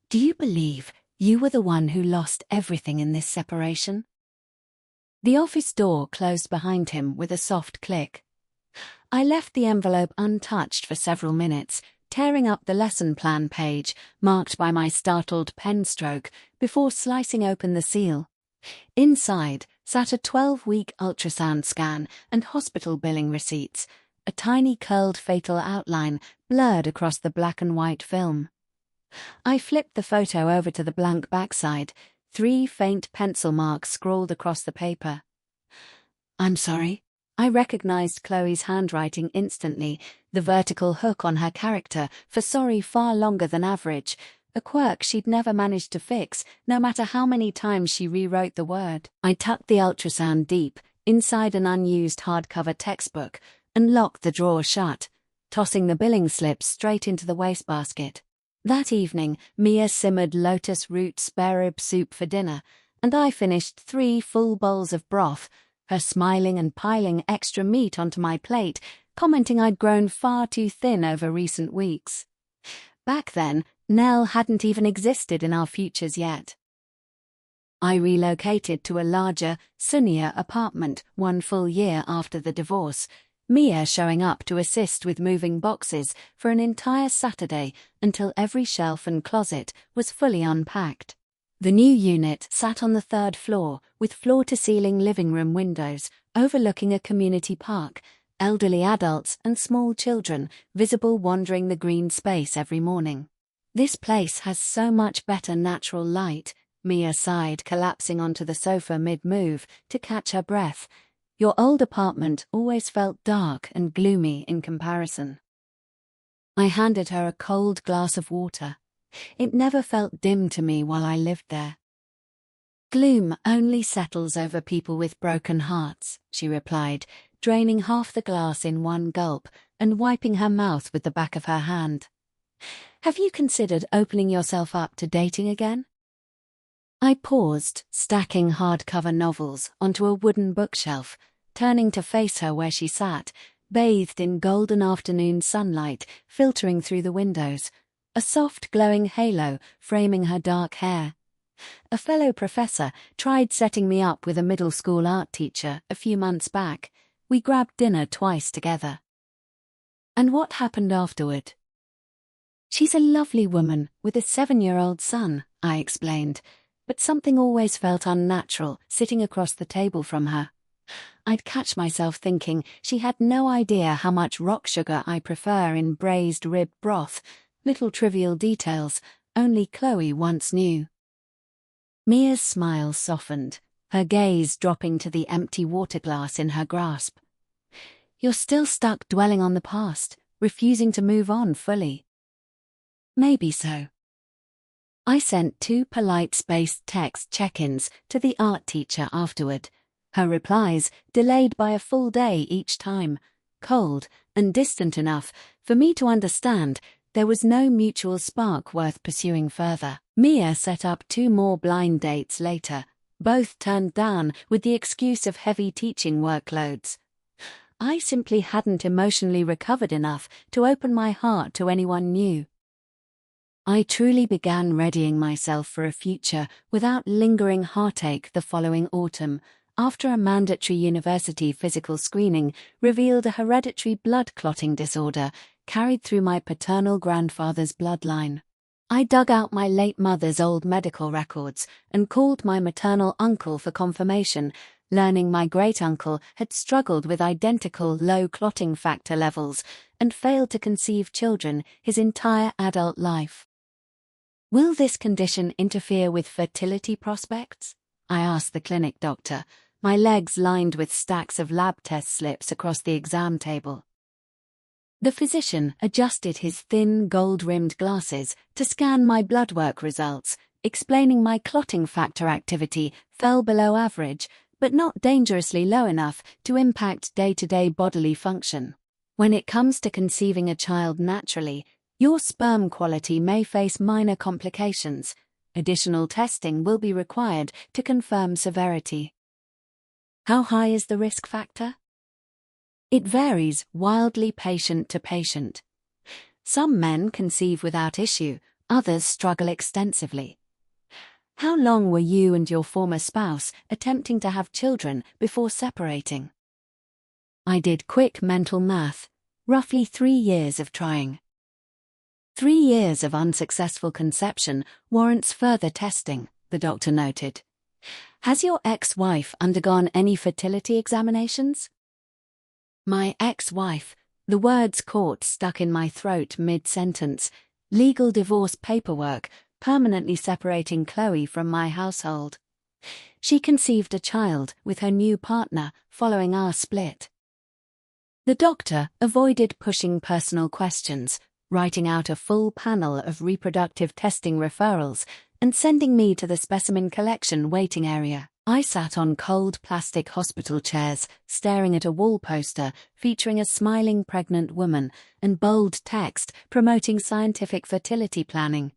"Do you believe you were the one who lost everything in this separation?" The office door closed behind him with a soft click. I left the envelope untouched for several minutes, tearing up the lesson plan page, marked by my startled pen stroke, before slicing open the seal. Inside sat a 12-week ultrasound scan and hospital billing receipts, a tiny curled fatal outline blurred across the black and white film. I flipped the photo over to the blank backside, 3 faint pencil marks scrawled across the paper. "I'm sorry." I recognized Chloe's handwriting instantly, the vertical hook on her character for sorry far longer than average, a quirk she'd never managed to fix, no matter how many times she rewrote the word. I tucked the ultrasound deep, inside an unused hardcover textbook, and locked the drawer shut, tossing the billing slips straight into the wastebasket. That evening, Mia simmered lotus root spare rib soup for dinner, and I finished 3 full bowls of broth, her smiling and piling extra meat onto my plate, commenting I'd grown far too thin over recent weeks. Back then, Nell hadn't even existed in our futures yet. I relocated to a larger, sunnier apartment 1 full year after the divorce, Mia showing up to assist with moving boxes for an entire Saturday until every shelf and closet was fully unpacked. The new unit sat on the 3rd floor with floor-to-ceiling living room windows overlooking a community park, elderly adults and small children visible wandering the green space every morning. "This place has so much better natural light," Mia sighed, collapsing onto the sofa mid-move to catch her breath. "Your old apartment always felt dark and gloomy in comparison." I handed her a cold glass of water. "It never felt dim to me while I lived there." "Gloom only settles over people with broken hearts," she replied, draining half the glass in one gulp and wiping her mouth with the back of her hand. "Have you considered opening yourself up to dating again?" I paused, stacking hardcover novels onto a wooden bookshelf, turning to face her where she sat, bathed in golden afternoon sunlight filtering through the windows, a soft glowing halo framing her dark hair. A fellow professor tried setting me up with a middle school art teacher a few months back. We grabbed dinner twice together. "And what happened afterward?" "She's a lovely woman with a 7-year-old son," I explained, but something always felt unnatural sitting across the table from her. I'd catch myself thinking she had no idea how much rock sugar I prefer in braised rib broth, little trivial details only Chloe once knew. Mia's smile softened, her gaze dropping to the empty water glass in her grasp. "You're still stuck dwelling on the past, refusing to move on fully." "Maybe so." I sent 2 polite spaced text check-ins to the art teacher afterward. Her replies delayed by a full day each time, cold and distant enough for me to understand there was no mutual spark worth pursuing further. Mia set up 2 more blind dates later, both turned down with the excuse of heavy teaching workloads. I simply hadn't emotionally recovered enough to open my heart to anyone new. I truly began readying myself for a future without lingering heartache the following autumn, after a mandatory university physical screening revealed a hereditary blood clotting disorder carried through my paternal grandfather's bloodline. I dug out my late mother's old medical records and called my maternal uncle for confirmation, learning my great-uncle had struggled with identical low clotting factor levels and failed to conceive children his entire adult life. "Will this condition interfere with fertility prospects?" I asked the clinic doctor, my legs lined with stacks of lab test slips across the exam table. The physician adjusted his thin gold-rimmed glasses to scan my blood work results, explaining my clotting factor activity fell below average, but not dangerously low enough to impact day-to-day bodily function. "When it comes to conceiving a child naturally, your sperm quality may face minor complications. Additional testing will be required to confirm severity." "How high is the risk factor?" "It varies wildly patient to patient. Some men conceive without issue, others struggle extensively." "How long were you and your former spouse attempting to have children before separating?" I did quick mental math, roughly 3 years of trying. 3 years of unsuccessful conception warrants further testing, the doctor noted. "Has your ex-wife undergone any fertility examinations?" My ex-wife, the words caught stuck in my throat mid-sentence, legal divorce paperwork permanently separating Chloe from my household. She conceived a child with her new partner following our split. The doctor avoided pushing personal questions, writing out a full panel of reproductive testing referrals and sending me to the specimen collection waiting area. I sat on cold plastic hospital chairs, staring at a wall poster featuring a smiling pregnant woman and bold text promoting scientific fertility planning.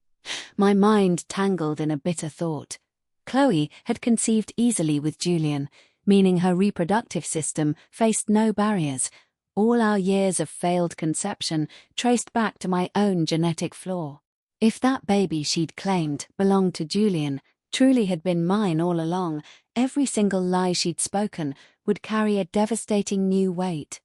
My mind tangled in a bitter thought. Chloe had conceived easily with Julian, meaning her reproductive system faced no barriers. All our years of failed conception traced back to my own genetic flaw. If that baby she'd claimed belonged to Julian truly had been mine all along, every single lie she'd spoken would carry a devastating new weight.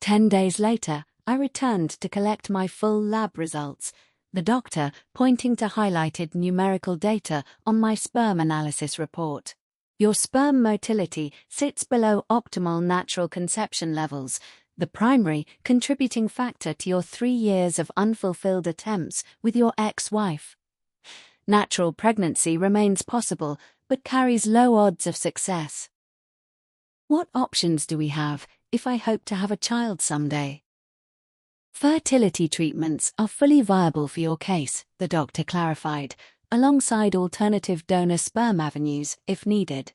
10 days later, I returned to collect my full lab results, the doctor pointing to highlighted numerical data on my sperm analysis report. Your sperm motility sits below optimal natural conception levels, the primary contributing factor to your 3 years of unfulfilled attempts with your ex-wife. Natural pregnancy remains possible, but carries low odds of success. What options do we have if I hope to have a child someday? Fertility treatments are fully viable for your case, the doctor clarified, alongside alternative donor sperm avenues if needed.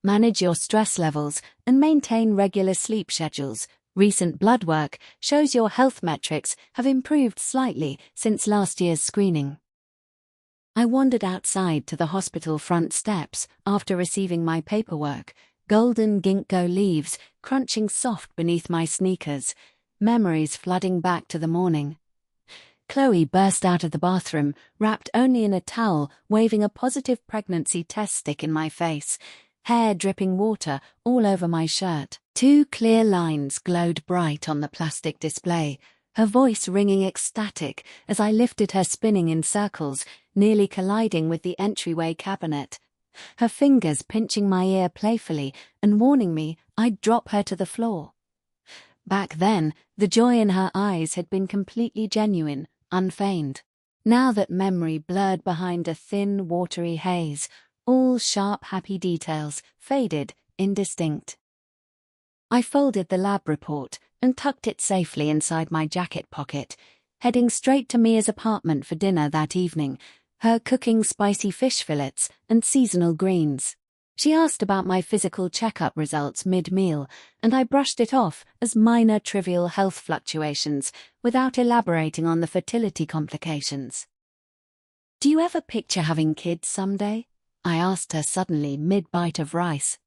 Manage your stress levels and maintain regular sleep schedules. Recent blood work shows your health metrics have improved slightly since last year's screening. I wandered outside to the hospital front steps after receiving my paperwork, golden ginkgo leaves crunching soft beneath my sneakers, memories flooding back to the morning. Chloe burst out of the bathroom, wrapped only in a towel, waving a positive pregnancy test stick in my face, hair dripping water all over my shirt. 2 clear lines glowed bright on the plastic display, her voice ringing ecstatic as I lifted her spinning in circles, nearly colliding with the entryway cabinet. Her fingers pinching my ear playfully and warning me I'd drop her to the floor. Back then, the joy in her eyes had been completely genuine, unfeigned. Now that memory blurred behind a thin, watery haze, all sharp, happy details faded, indistinct. I folded the lab report and tucked it safely inside my jacket pocket, heading straight to Mia's apartment for dinner that evening, her cooking spicy fish fillets and seasonal greens. She asked about my physical checkup results mid-meal, and I brushed it off as minor trivial health fluctuations without elaborating on the fertility complications. "Do you ever picture having kids someday?" I asked her suddenly mid-bite of rice.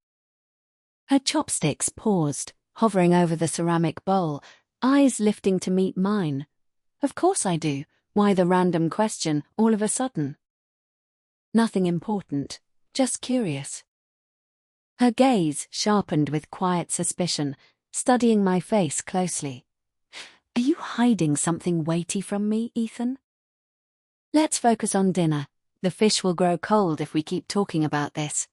Her chopsticks paused, hovering over the ceramic bowl, eyes lifting to meet mine. "Of course I do. Why the random question all of a sudden?" "Nothing important, just curious." Her gaze sharpened with quiet suspicion, studying my face closely. "Are you hiding something weighty from me, Ethan?" "Let's focus on dinner. The fish will grow cold if we keep talking about this."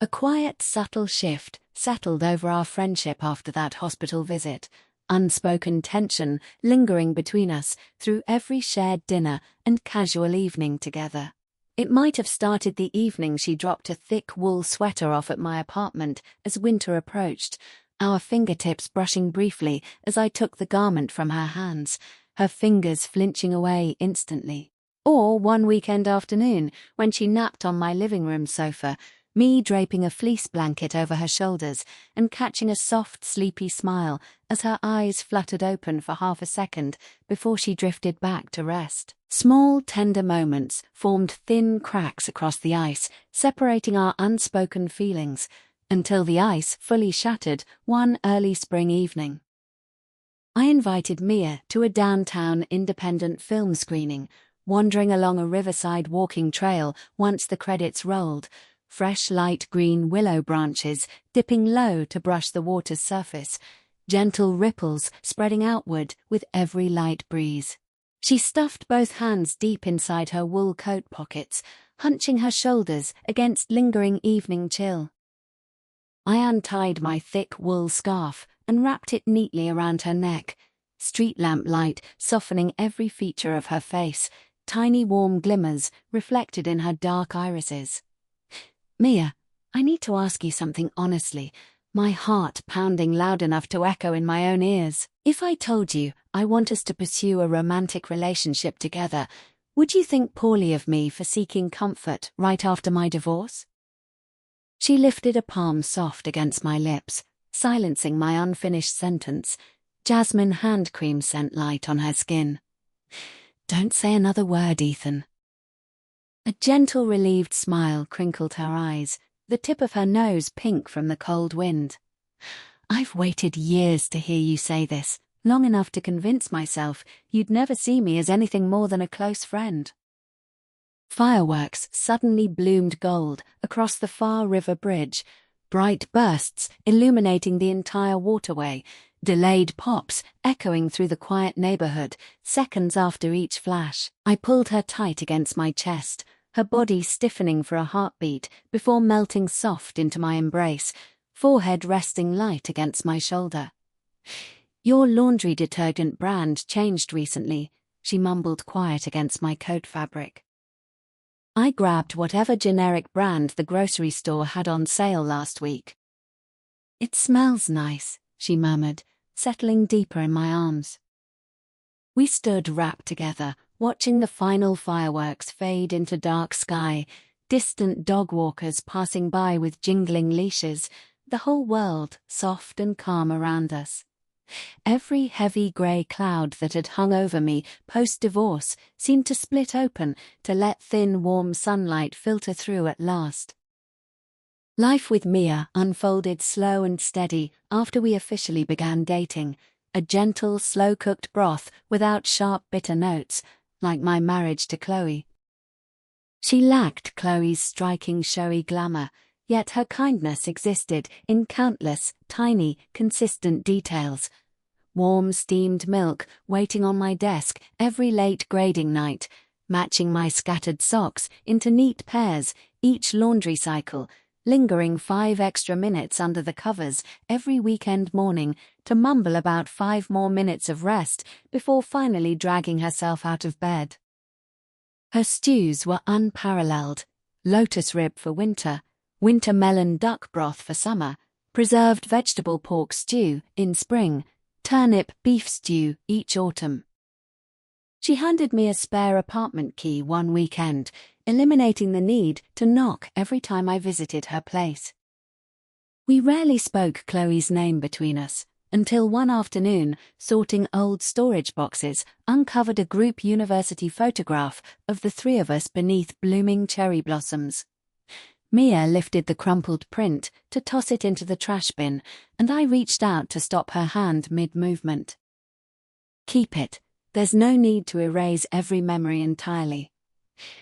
A quiet, subtle shift settled over our friendship after that hospital visit, unspoken tension lingering between us through every shared dinner and casual evening together. It might have started the evening she dropped a thick wool sweater off at my apartment as winter approached, our fingertips brushing briefly as I took the garment from her hands, her fingers flinching away instantly. Or one weekend afternoon when she napped on my living room sofa, me draping a fleece blanket over her shoulders and catching a soft, sleepy smile as her eyes fluttered open for half a second before she drifted back to rest. Small, tender moments formed thin cracks across the ice, separating our unspoken feelings, until the ice fully shattered one early spring evening. I invited Mia to a downtown independent film screening, wandering along a riverside walking trail once the credits rolled, fresh light green willow branches dipping low to brush the water's surface, gentle ripples spreading outward with every light breeze. She stuffed both hands deep inside her wool coat pockets, hunching her shoulders against lingering evening chill. I untied my thick wool scarf and wrapped it neatly around her neck, street lamp light softening every feature of her face, tiny warm glimmers reflected in her dark irises. "Mia, I need to ask you something honestly," my heart pounding loud enough to echo in my own ears. "If I told you I want us to pursue a romantic relationship together, would you think poorly of me for seeking comfort right after my divorce?" She lifted a palm soft against my lips, silencing my unfinished sentence, jasmine hand cream scent light on her skin. "Don't say another word, Ethan." A gentle, relieved smile crinkled her eyes, the tip of her nose pink from the cold wind. "I've waited years to hear you say this, long enough to convince myself you'd never see me as anything more than a close friend." Fireworks suddenly bloomed gold across the far river bridge, bright bursts illuminating the entire waterway, delayed pops echoing through the quiet neighborhood seconds after each flash. I pulled her tight against my chest, her body stiffening for a heartbeat before melting soft into my embrace, forehead resting light against my shoulder. "Your laundry detergent brand changed recently," she mumbled quiet against my coat fabric. I grabbed whatever generic brand the grocery store had on sale last week. "It smells nice," she murmured, settling deeper in my arms. We stood wrapped together, watching the final fireworks fade into dark sky, distant dog walkers passing by with jingling leashes, the whole world soft and calm around us. Every heavy grey cloud that had hung over me post-divorce seemed to split open to let thin, warm sunlight filter through at last. Life with Mia unfolded slow and steady after we officially began dating, a gentle, slow-cooked broth without sharp, bitter notes, like my marriage to Chloe. She lacked Chloe's striking, showy glamour, yet her kindness existed in countless, tiny, consistent details. Warm steamed milk waiting on my desk every late grading night, matching my scattered socks into neat pairs each laundry cycle, lingering 5 extra minutes under the covers every weekend morning to mumble about 5 more minutes of rest before finally dragging herself out of bed. Her stews were unparalleled: lotus rib for winter, winter melon duck broth for summer, preserved vegetable pork stew in spring, turnip beef stew each autumn. She handed me a spare apartment key one weekend, eliminating the need to knock every time I visited her place. We rarely spoke Chloe's name between us, until one afternoon, sorting old storage boxes, uncovered a group university photograph of the 3 of us beneath blooming cherry blossoms. Mia lifted the crumpled print to toss it into the trash bin, and I reached out to stop her hand mid-movement. "Keep it. There's no need to erase every memory entirely."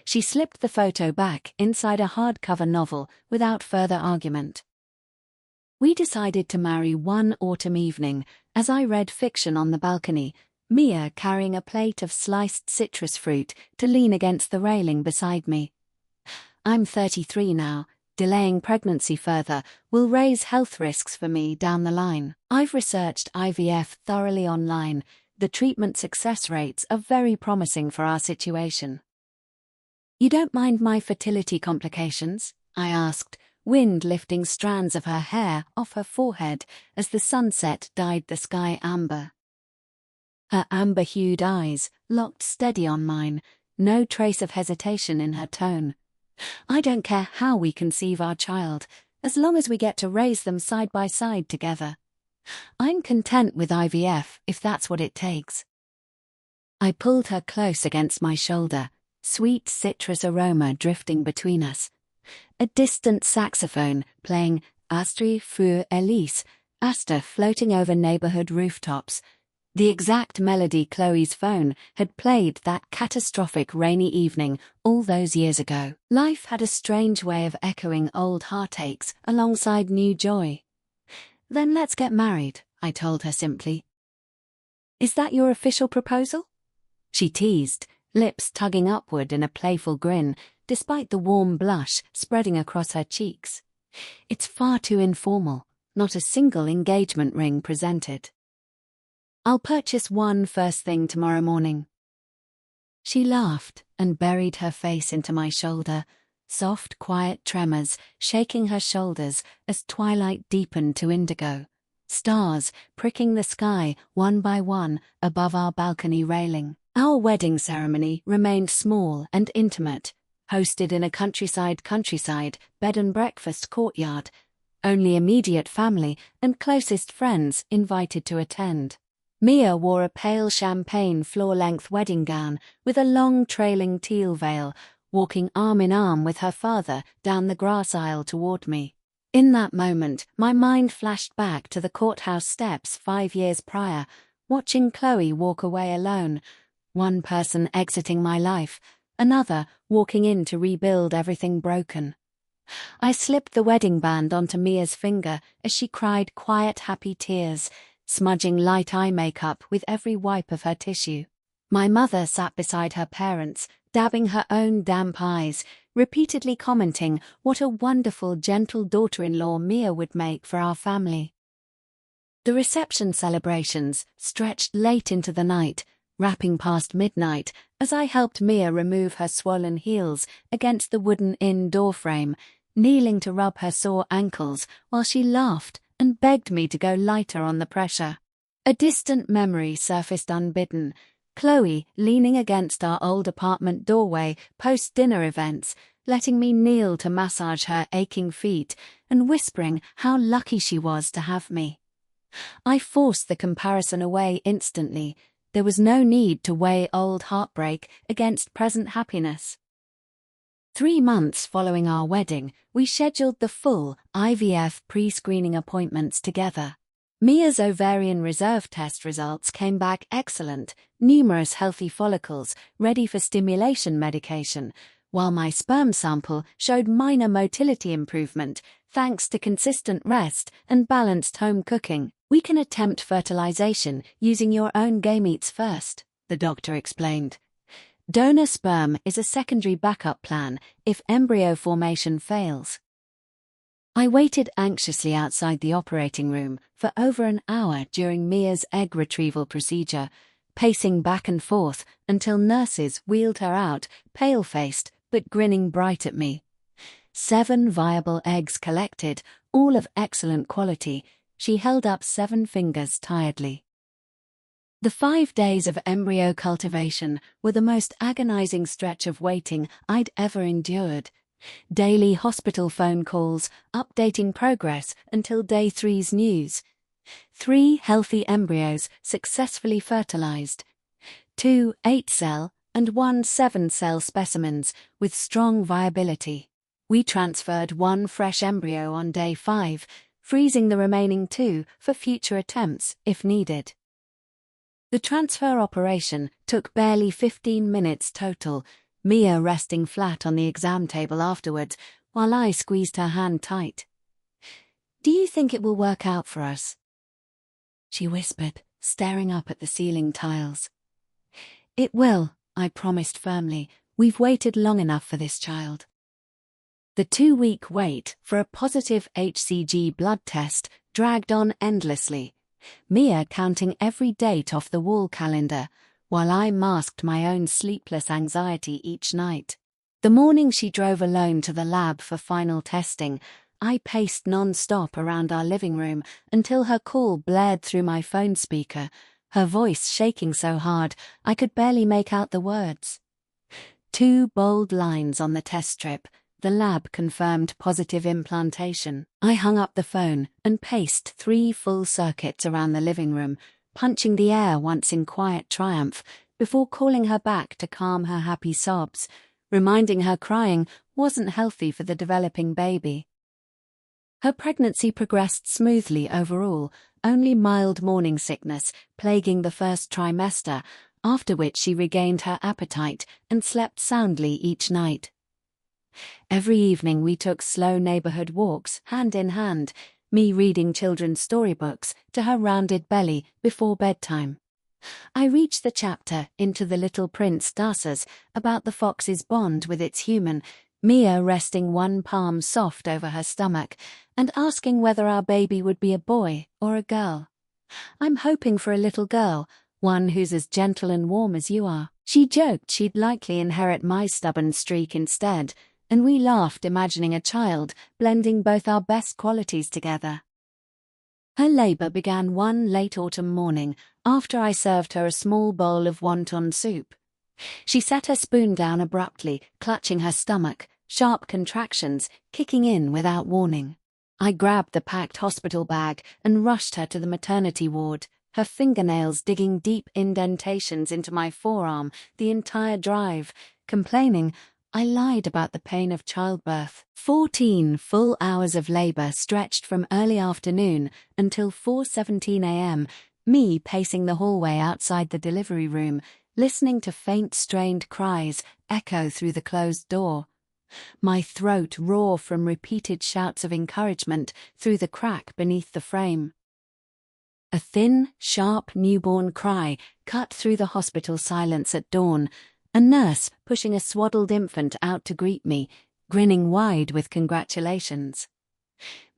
She slipped the photo back inside a hardcover novel without further argument. We decided to marry one autumn evening as I read fiction on the balcony, Mia carrying a plate of sliced citrus fruit to lean against the railing beside me. I'm 33 now. Delaying pregnancy further will raise health risks for me down the line. I've researched IVF thoroughly online. The treatment success rates are very promising for our situation. "You don't mind my fertility complications?" I asked, wind lifting strands of her hair off her forehead as the sunset dyed the sky amber. Her amber-hued eyes locked steady on mine, no trace of hesitation in her tone. "I don't care how we conceive our child, as long as we get to raise them side by side together. I'm content with IVF if that's what it takes." I pulled her close against my shoulder, sweet citrus aroma drifting between us. A distant saxophone playing Astri für Elise, Asta floating over neighborhood rooftops. The exact melody Chloe's phone had played that catastrophic rainy evening all those years ago. Life had a strange way of echoing old heartaches alongside new joy. "Then let's get married," I told her simply. "Is that your official proposal?" She teased, lips tugging upward in a playful grin, despite the warm blush spreading across her cheeks. "It's far too informal, not a single engagement ring presented." "I'll purchase one first thing tomorrow morning." She laughed and buried her face into my shoulder, soft, quiet tremors shaking her shoulders as twilight deepened to indigo, stars pricking the sky one by one above our balcony railing. Our wedding ceremony remained small and intimate, hosted in a countryside bed and breakfast courtyard. Only immediate family and closest friends invited to attend. Mia wore a pale champagne floor-length wedding gown with a long trailing teal veil, walking arm in arm with her father down the grass aisle toward me. In that moment, my mind flashed back to the courthouse steps 5 years prior, watching Chloe walk away alone, one person exiting my life, another walking in to rebuild everything broken. I slipped the wedding band onto Mia's finger as she cried quiet, happy tears, smudging light eye makeup with every wipe of her tissue. My mother sat beside her parents, dabbing her own damp eyes, repeatedly commenting what a wonderful, gentle daughter-in-law Mia would make for our family. The reception celebrations stretched late into the night, wrapping past midnight as I helped Mia remove her swollen heels against the wooden inn door frame, kneeling to rub her sore ankles while she laughed and begged me to go lighter on the pressure. A distant memory surfaced unbidden, Chloe leaning against our old apartment doorway post-dinner events, letting me kneel to massage her aching feet and whispering how lucky she was to have me. I forced the comparison away instantly. There was no need to weigh old heartbreak against present happiness. 3 months following our wedding, we scheduled the full IVF pre-screening appointments together. Mia's ovarian reserve test results came back excellent, numerous healthy follicles ready for stimulation medication, while my sperm sample showed minor motility improvement thanks to consistent rest and balanced home cooking. We can attempt fertilization using your own gametes first, the doctor explained. Donor sperm is a secondary backup plan if embryo formation fails. I waited anxiously outside the operating room for over an hour during Mia's egg retrieval procedure, pacing back and forth until nurses wheeled her out, pale-faced but grinning bright at me. 7 viable eggs collected, all of excellent quality. She held up 7 fingers tiredly. The 5 days of embryo cultivation were the most agonizing stretch of waiting I'd ever endured. Daily hospital phone calls, updating progress until day 3's news. 3 healthy embryos successfully fertilized. 2 8-cell and 1 7-cell specimens with strong viability. We transferred 1 fresh embryo on day 5, freezing the remaining 2 for future attempts if needed. The transfer operation took barely 15 minutes total, Mia resting flat on the exam table afterwards while I squeezed her hand tight. "Do you think it will work out for us?" she whispered, staring up at the ceiling tiles. "It will," I promised firmly. "We've waited long enough for this child." The 2-week wait for a positive HCG blood test dragged on endlessly, Mia counting every date off the wall calendar, while I masked my own sleepless anxiety each night. The morning she drove alone to the lab for final testing, I paced non-stop around our living room until her call blared through my phone speaker, her voice shaking so hard I could barely make out the words. 2 bold lines on the test strip. The lab confirmed positive implantation. I hung up the phone and paced 3 full circuits around the living room, punching the air once in quiet triumph before calling her back to calm her happy sobs, reminding her crying wasn't healthy for the developing baby. Her pregnancy progressed smoothly overall, only mild morning sickness plaguing the first trimester, after which she regained her appetite and slept soundly each night. Every evening we took slow neighborhood walks, hand in hand, me reading children's storybooks to her rounded belly before bedtime. I reached the chapter Into the Little Prince Dasas about the fox's bond with its human, Mia resting one palm soft over her stomach and asking whether our baby would be a boy or a girl. "I'm hoping for a little girl, one who's as gentle and warm as you are." She joked she'd likely inherit my stubborn streak instead, and we laughed imagining a child blending both our best qualities together. Her labor began one late autumn morning after I served her a small bowl of wonton soup. She set her spoon down abruptly, clutching her stomach, sharp contractions kicking in without warning. I grabbed the packed hospital bag and rushed her to the maternity ward, her fingernails digging deep indentations into my forearm the entire drive, complaining I lied about the pain of childbirth. 14 full hours of labor stretched from early afternoon until 4:17 a.m., me pacing the hallway outside the delivery room, listening to faint strained cries echo through the closed door. My throat raw from repeated shouts of encouragement through the crack beneath the frame. A thin, sharp newborn cry cut through the hospital silence at dawn, a nurse pushing a swaddled infant out to greet me, grinning wide with congratulations.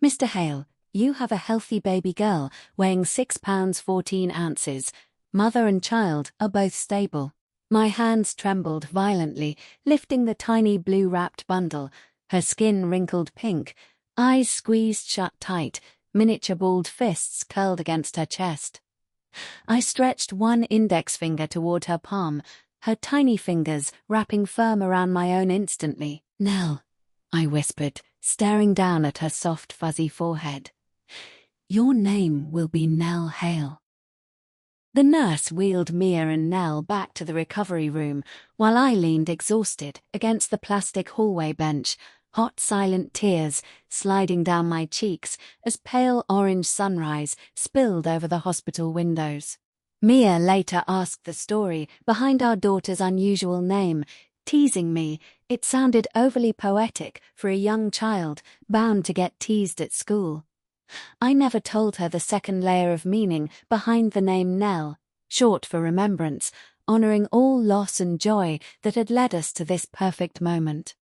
"Mr. Hale, you have a healthy baby girl weighing 6 pounds 14 ounces. Mother and child are both stable." My hands trembled violently, lifting the tiny blue-wrapped bundle, her skin wrinkled pink, eyes squeezed shut tight, miniature balled fists curled against her chest. I stretched one index finger toward her palm, her tiny fingers wrapping firm around my own instantly. "Nell," I whispered, staring down at her soft fuzzy forehead. "Your name will be Nell Hale." The nurse wheeled Mia and Nell back to the recovery room while I leaned exhausted against the plastic hallway bench, hot silent tears sliding down my cheeks as pale orange sunrise spilled over the hospital windows. Mia later asked the story behind our daughter's unusual name, teasing me. It sounded overly poetic for a young child bound to get teased at school. I never told her the second layer of meaning behind the name Nell, short for remembrance, honoring all loss and joy that had led us to this perfect moment.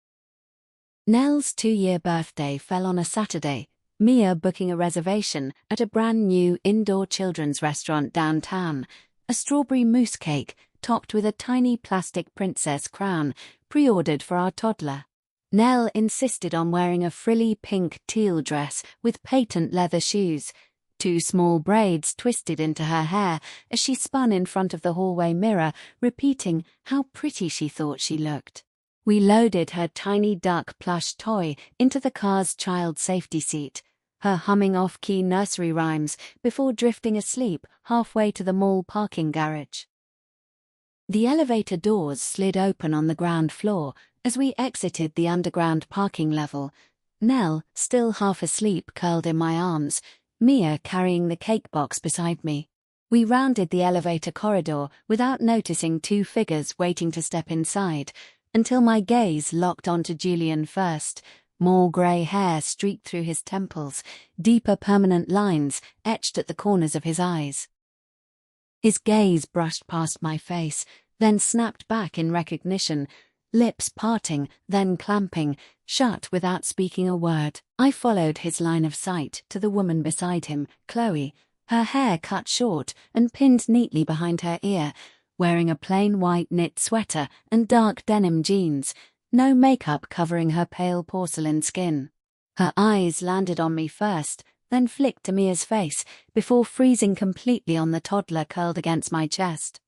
Nell's 2-year birthday fell on a Saturday, Mia booking a reservation at a brand new indoor children's restaurant downtown, a strawberry mousse cake topped with a tiny plastic princess crown, pre-ordered for our toddler. Nell insisted on wearing a frilly pink teal dress with patent leather shoes, 2 small braids twisted into her hair as she spun in front of the hallway mirror, repeating how pretty she thought she looked. We loaded her tiny duck plush toy into the car's child safety seat, her humming off-key nursery rhymes before drifting asleep halfway to the mall parking garage. The elevator doors slid open on the ground floor as we exited the underground parking level, Nell still half asleep curled in my arms, Mia carrying the cake box beside me. We rounded the elevator corridor without noticing 2 figures waiting to step inside, until my gaze locked onto Julian first, more grey hair streaked through his temples, deeper permanent lines etched at the corners of his eyes. His gaze brushed past my face, then snapped back in recognition, lips parting, then clamping, shut without speaking a word. I followed his line of sight to the woman beside him, Chloe, her hair cut short and pinned neatly behind her ear, wearing a plain white knit sweater and dark denim jeans, no makeup covering her pale porcelain skin. Her eyes landed on me first, then flicked to Mia's face, before freezing completely on the toddler curled against my chest.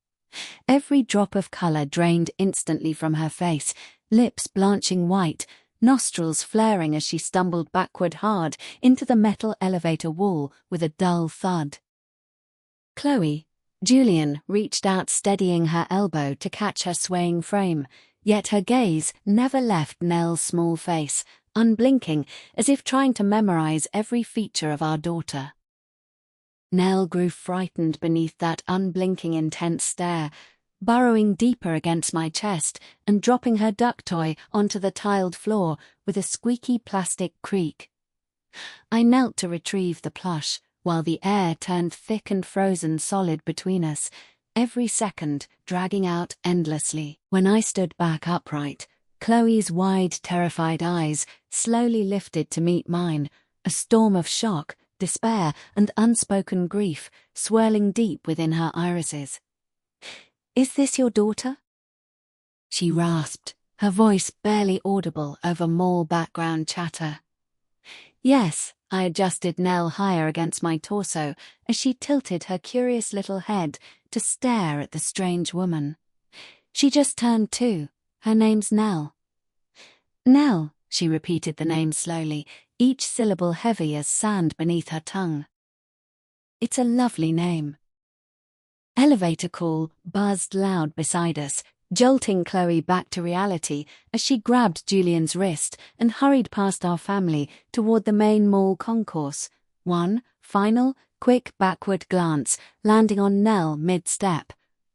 Every drop of color drained instantly from her face, lips blanching white, nostrils flaring as she stumbled backward hard into the metal elevator wall with a dull thud. "Chloe," Julian reached out, steadying her elbow to catch her swaying frame, yet her gaze never left Nell's small face, unblinking, as if trying to memorize every feature of our daughter. Nell grew frightened beneath that unblinking intense stare, burrowing deeper against my chest and dropping her duck toy onto the tiled floor with a squeaky plastic creak. I knelt to retrieve the plush, while the air turned thick and frozen solid between us, every second dragging out endlessly. When I stood back upright, Chloe's wide, terrified eyes slowly lifted to meet mine, a storm of shock, despair, and unspoken grief swirling deep within her irises. "Is this your daughter?" she rasped, her voice barely audible over mall background chatter. "Yes," I adjusted Nell higher against my torso as she tilted her curious little head to stare at the strange woman. "She just turned 2. Her name's Nell." "Nell," she repeated the name slowly, each syllable heavy as sand beneath her tongue. "It's a lovely name." Elevator call buzzed loud beside us, jolting Chloe back to reality as she grabbed Julian's wrist and hurried past our family toward the main mall concourse, one final, quick backward glance landing on Nell mid-step,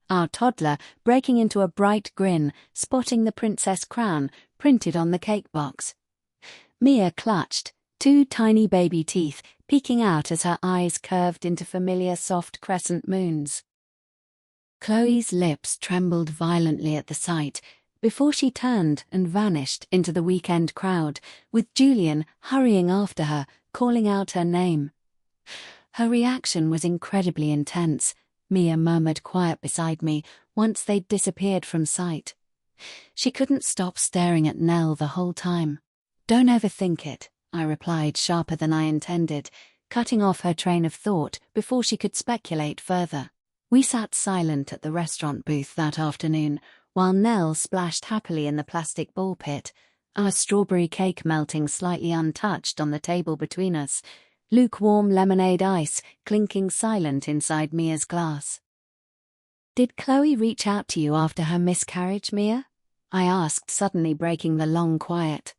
our toddler breaking into a bright grin, spotting the princess crown printed on the cake box. Mia clutched, 2 tiny baby teeth peeking out as her eyes curved into familiar soft crescent moons. Chloe's lips trembled violently at the sight, before she turned and vanished into the weekend crowd, with Julian hurrying after her, calling out her name. Her reaction was incredibly intense, Mia murmured quiet beside me, once they'd disappeared from sight. She couldn't stop staring at Nell the whole time. "Don't overthink it," I replied, sharper than I intended, cutting off her train of thought before she could speculate further. We sat silent at the restaurant booth that afternoon, while Nell splashed happily in the plastic ball pit, our strawberry cake melting slightly untouched on the table between us, lukewarm lemonade ice clinking silent inside Mia's glass. "Did Chloe reach out to you after her miscarriage, Mia?" I asked, suddenly breaking the long quiet.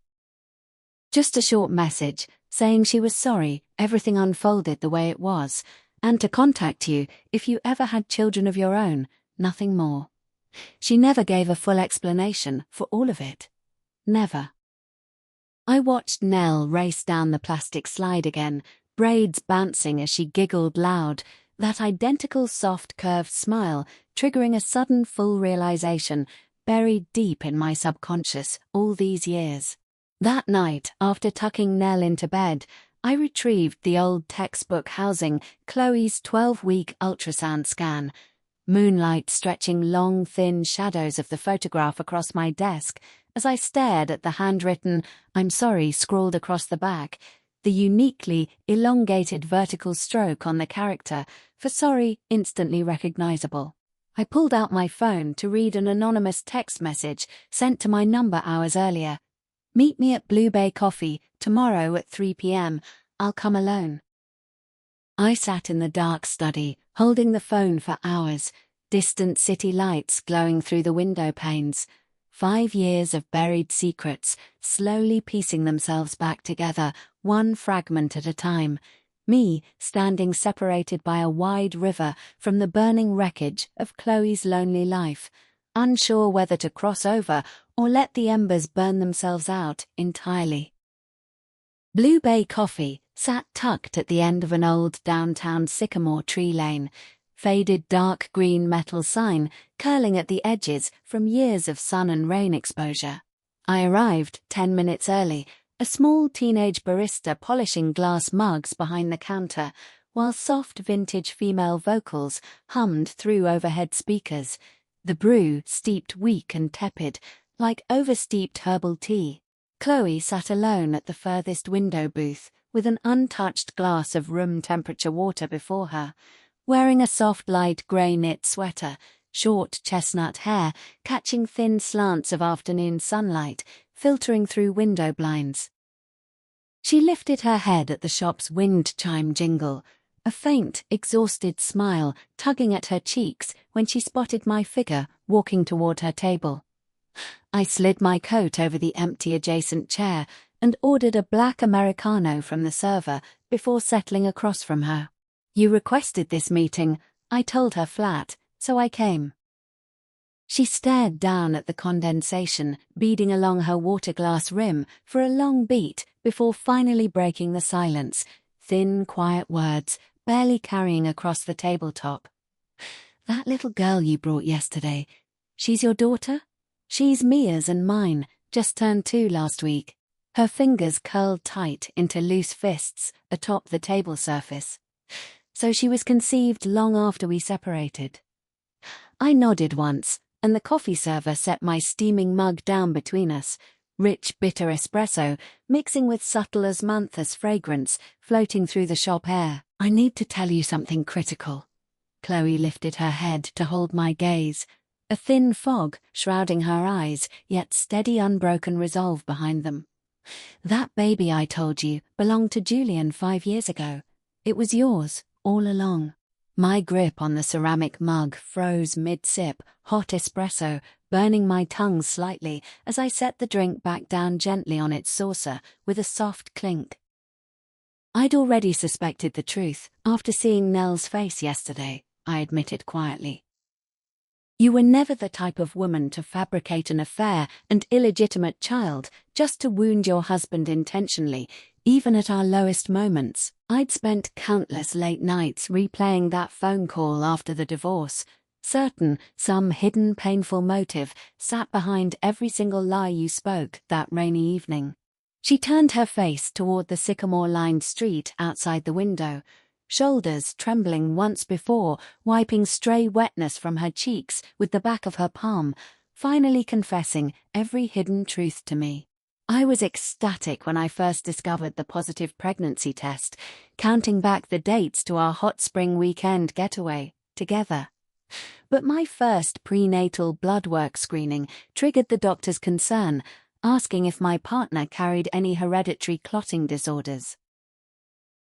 "Just a short message, saying she was sorry everything unfolded the way it was, and to contact you if you ever had children of your own, nothing more. She never gave a full explanation for all of it. Never." I watched Nell race down the plastic slide again, braids bouncing as she giggled loud, that identical soft curved smile triggering a sudden full realization buried deep in my subconscious all these years. That night, after tucking Nell into bed, I retrieved the old textbook housing Chloe's 12-week ultrasound scan, moonlight stretching long, thin shadows of the photograph across my desk as I stared at the handwritten "I'm sorry" scrawled across the back, the uniquely elongated vertical stroke on the character for sorry instantly recognizable. I pulled out my phone to read an anonymous text message sent to my number hours earlier. "Meet me at Blue Bay Coffee tomorrow at 3 p.m. I'll come alone." I sat in the dark study, holding the phone for hours, distant city lights glowing through the window panes. 5 years of buried secrets, slowly piecing themselves back together, one fragment at a time. Me standing separated by a wide river from the burning wreckage of Chloe's lonely life, unsure whether to cross over or let the embers burn themselves out entirely. Blue Bay Coffee sat tucked at the end of an old downtown sycamore tree lane, faded dark green metal sign curling at the edges from years of sun and rain exposure. I arrived 10 minutes early, a small teenage barista polishing glass mugs behind the counter, while soft vintage female vocals hummed through overhead speakers, the brew steeped weak and tepid, like oversteeped herbal tea. Chloe sat alone at the furthest window booth, with an untouched glass of room-temperature water before her, wearing a soft light grey knit sweater, short chestnut hair catching thin slants of afternoon sunlight filtering through window blinds. She lifted her head at the shop's wind chime jingle, a faint, exhausted smile tugging at her cheeks when she spotted my figure walking toward her table. I slid my coat over the empty adjacent chair and ordered a black Americano from the server before settling across from her. "You requested this meeting," I told her flat, "so I came." She stared down at the condensation beading along her water glass rim for a long beat before finally breaking the silence, thin, quiet words barely carrying across the tabletop. "That little girl you brought yesterday, she's your daughter?" "She's Mia's and mine, just turned 2 last week." Her fingers curled tight into loose fists atop the table surface. "So she was conceived long after we separated." I nodded once, and the coffee server set my steaming mug down between us, rich bitter espresso mixing with subtle osmanthus fragrance floating through the shop air. "I need to tell you something critical." Chloe lifted her head to hold my gaze, a thin fog shrouding her eyes, yet steady unbroken resolve behind them. "That baby I told you belonged to Julian 5 years ago. It was yours all along." My grip on the ceramic mug froze mid-sip, hot espresso, burning my tongue slightly as I set the drink back down gently on its saucer with a soft clink. I'd already suspected the truth after seeing Nell's face yesterday, I admitted quietly. "You were never the type of woman to fabricate an affair and illegitimate child just to wound your husband intentionally, even at our lowest moments." I'd spent countless late nights replaying that phone call after the divorce, certain some hidden painful motive sat behind every single lie you spoke that rainy evening. She turned her face toward the sycamore-lined street outside the window, shoulders trembling once before, wiping stray wetness from her cheeks with the back of her palm, finally confessing every hidden truth to me. I was ecstatic when I first discovered the positive pregnancy test, counting back the dates to our hot spring weekend getaway together. But my first prenatal blood work screening triggered the doctor's concern, asking if my partner carried any hereditary clotting disorders.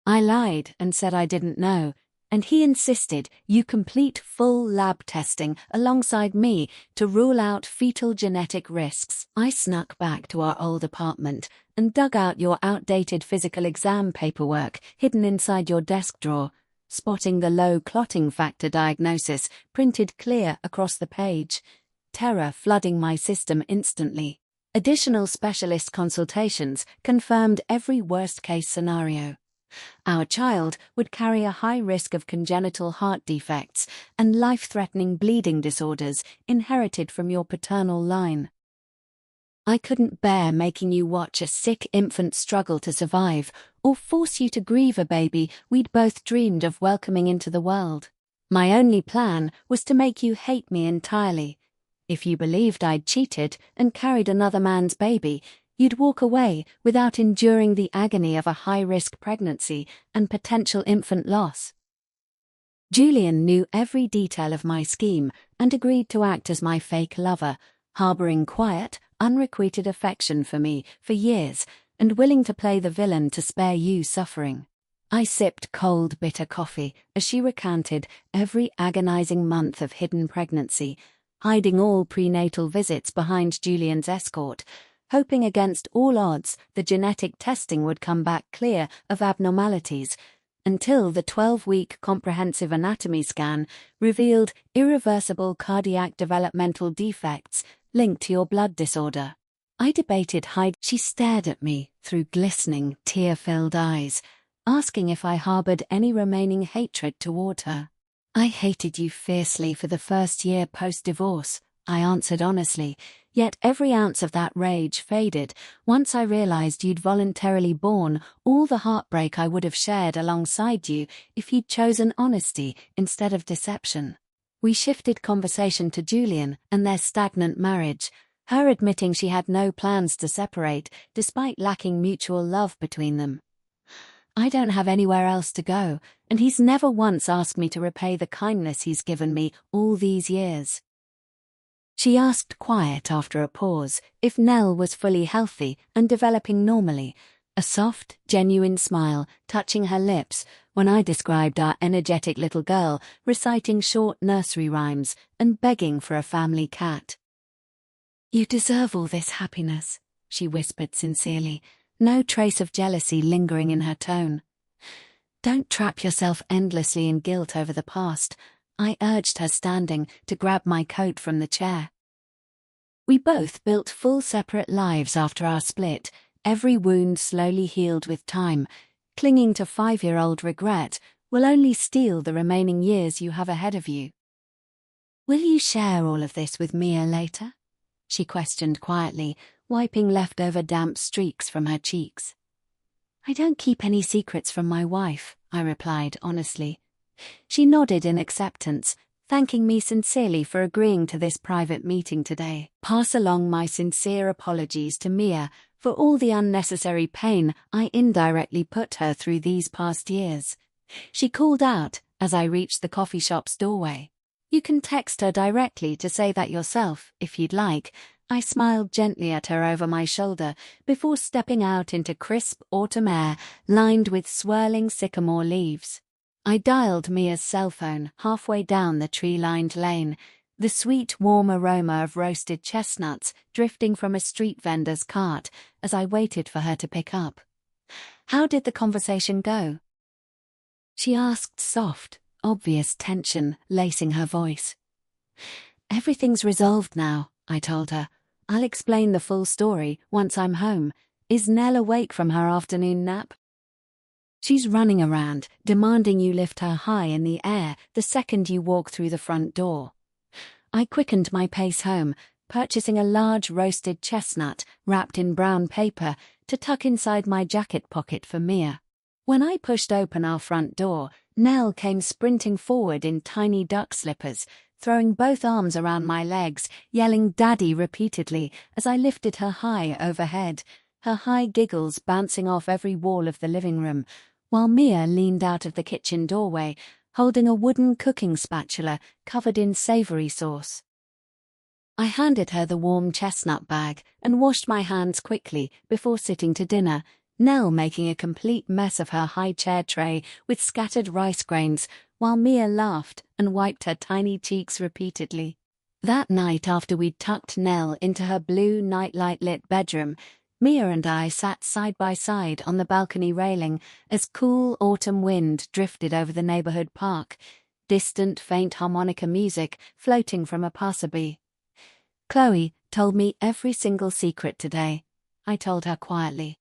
I lied and said I didn't know, and he insisted you complete full lab testing alongside me to rule out fetal genetic risks. I snuck back to our old apartment and dug out your outdated physical exam paperwork hidden inside your desk drawer, spotting the low clotting factor diagnosis printed clear across the page, terror flooding my system instantly. Additional specialist consultations confirmed every worst-case scenario. Our child would carry a high risk of congenital heart defects and life-threatening bleeding disorders inherited from your paternal line. I couldn't bear making you watch a sick infant struggle to survive or force you to grieve a baby we'd both dreamed of welcoming into the world. My only plan was to make you hate me entirely. If you believed I'd cheated and carried another man's baby, you'd walk away without enduring the agony of a high-risk pregnancy and potential infant loss. Julian knew every detail of my scheme and agreed to act as my fake lover, harboring quiet, unrequited affection for me for years and willing to play the villain to spare you suffering. I sipped cold, bitter coffee as she recounted every agonizing month of hidden pregnancy, hiding all prenatal visits behind Julian's escort, hoping against all odds the genetic testing would come back clear of abnormalities, until the 12-week comprehensive anatomy scan revealed irreversible cardiac developmental defects linked to your blood disorder. I debated She stared at me through glistening, tear-filled eyes, asking if I harbored any remaining hatred toward her. I hated you fiercely for the first year post-divorce, I answered honestly, yet every ounce of that rage faded once I realized you'd voluntarily borne all the heartbreak I would have shared alongside you if you'd chosen honesty instead of deception. We shifted conversation to Julian and their stagnant marriage, her admitting she had no plans to separate despite lacking mutual love between them. I don't have anywhere else to go, and he's never once asked me to repay the kindness he's given me all these years. She asked quiet after a pause if Nell was fully healthy and developing normally, a soft, genuine smile touching her lips when I described our energetic little girl reciting short nursery rhymes and begging for a family cat. "You deserve all this happiness," she whispered sincerely, no trace of jealousy lingering in her tone. "Don't trap yourself endlessly in guilt over the past," I urged her, standing to grab my coat from the chair. We both built full separate lives after our split, every wound slowly healed with time. Clinging to 5-year-old regret will only steal the remaining years you have ahead of you. "Will you share all of this with Mia later?" she questioned quietly, wiping leftover damp streaks from her cheeks. "I don't keep any secrets from my wife," I replied honestly. She nodded in acceptance, thanking me sincerely for agreeing to this private meeting today. Pass along my sincere apologies to Mia for all the unnecessary pain I indirectly put her through these past years. She called out as I reached the coffee shop's doorway. "You can text her directly to say that yourself, if you'd like." I smiled gently at her over my shoulder before stepping out into crisp autumn air lined with swirling sycamore leaves. I dialed Mia's cell phone halfway down the tree-lined lane, the sweet, warm aroma of roasted chestnuts drifting from a street vendor's cart as I waited for her to pick up. "How did the conversation go?" she asked, soft, obvious tension lacing her voice. "Everything's resolved now," I told her. "I'll explain the full story once I'm home. Is Nell awake from her afternoon nap?" "She's running around, demanding you lift her high in the air the second you walk through the front door," I quickened my pace home, purchasing a large roasted chestnut wrapped in brown paper to tuck inside my jacket pocket for Mia. When I pushed open our front door, Nell came sprinting forward in tiny duck slippers, throwing both arms around my legs, yelling "Daddy" repeatedly as I lifted her high overhead, her high giggles bouncing off every wall of the living room, while Mia leaned out of the kitchen doorway, holding a wooden cooking spatula covered in savory sauce. I handed her the warm chestnut bag and washed my hands quickly before sitting to dinner, Nell making a complete mess of her high chair tray with scattered rice grains, while Mia laughed and wiped her tiny cheeks repeatedly. That night, after we'd tucked Nell into her blue nightlight-lit bedroom, Mia and I sat side by side on the balcony railing as cool autumn wind drifted over the neighborhood park, distant faint harmonica music floating from a passerby. "Chloe told me every single secret today," I told her quietly.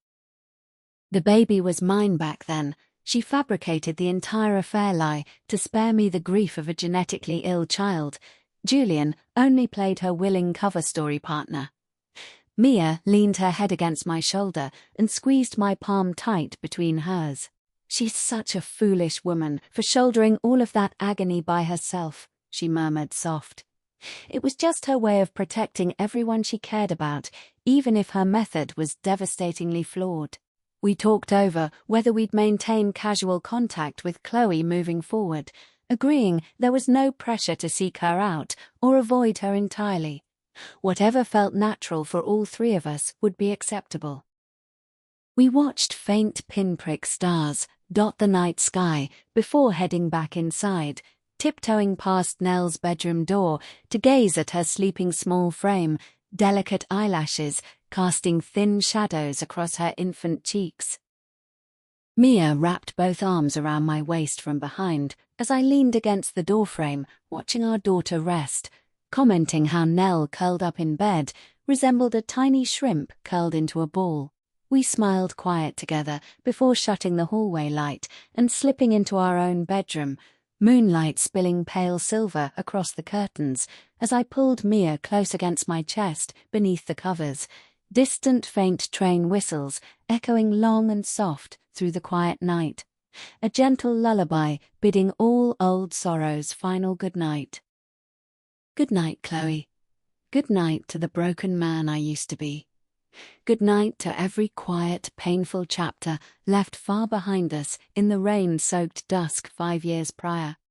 "The baby was mine back then. She fabricated the entire affair lie to spare me the grief of a genetically ill child. Julian only played her willing cover story partner." Mia leaned her head against my shoulder and squeezed my palm tight between hers. "She's such a foolish woman for shouldering all of that agony by herself," she murmured soft. "It was just her way of protecting everyone she cared about, even if her method was devastatingly flawed." We talked over whether we'd maintain casual contact with Chloe moving forward, agreeing there was no pressure to seek her out or avoid her entirely. Whatever felt natural for all three of us would be acceptable. We watched faint pinprick stars dot the night sky before heading back inside, tiptoeing past Nell's bedroom door to gaze at her sleeping small frame, delicate eyelashes casting thin shadows across her infant cheeks. Mia wrapped both arms around my waist from behind as I leaned against the doorframe, watching our daughter rest, commenting how Nell, curled up in bed, resembled a tiny shrimp curled into a ball. We smiled quiet together before shutting the hallway light and slipping into our own bedroom, moonlight spilling pale silver across the curtains as I pulled Mia close against my chest beneath the covers, distant faint train whistles echoing long and soft through the quiet night, a gentle lullaby bidding all old sorrows final good night. Good night, Chloe. Good night to the broken man I used to be. Good night to every quiet, painful chapter left far behind us in the rain-soaked dusk 5 years prior.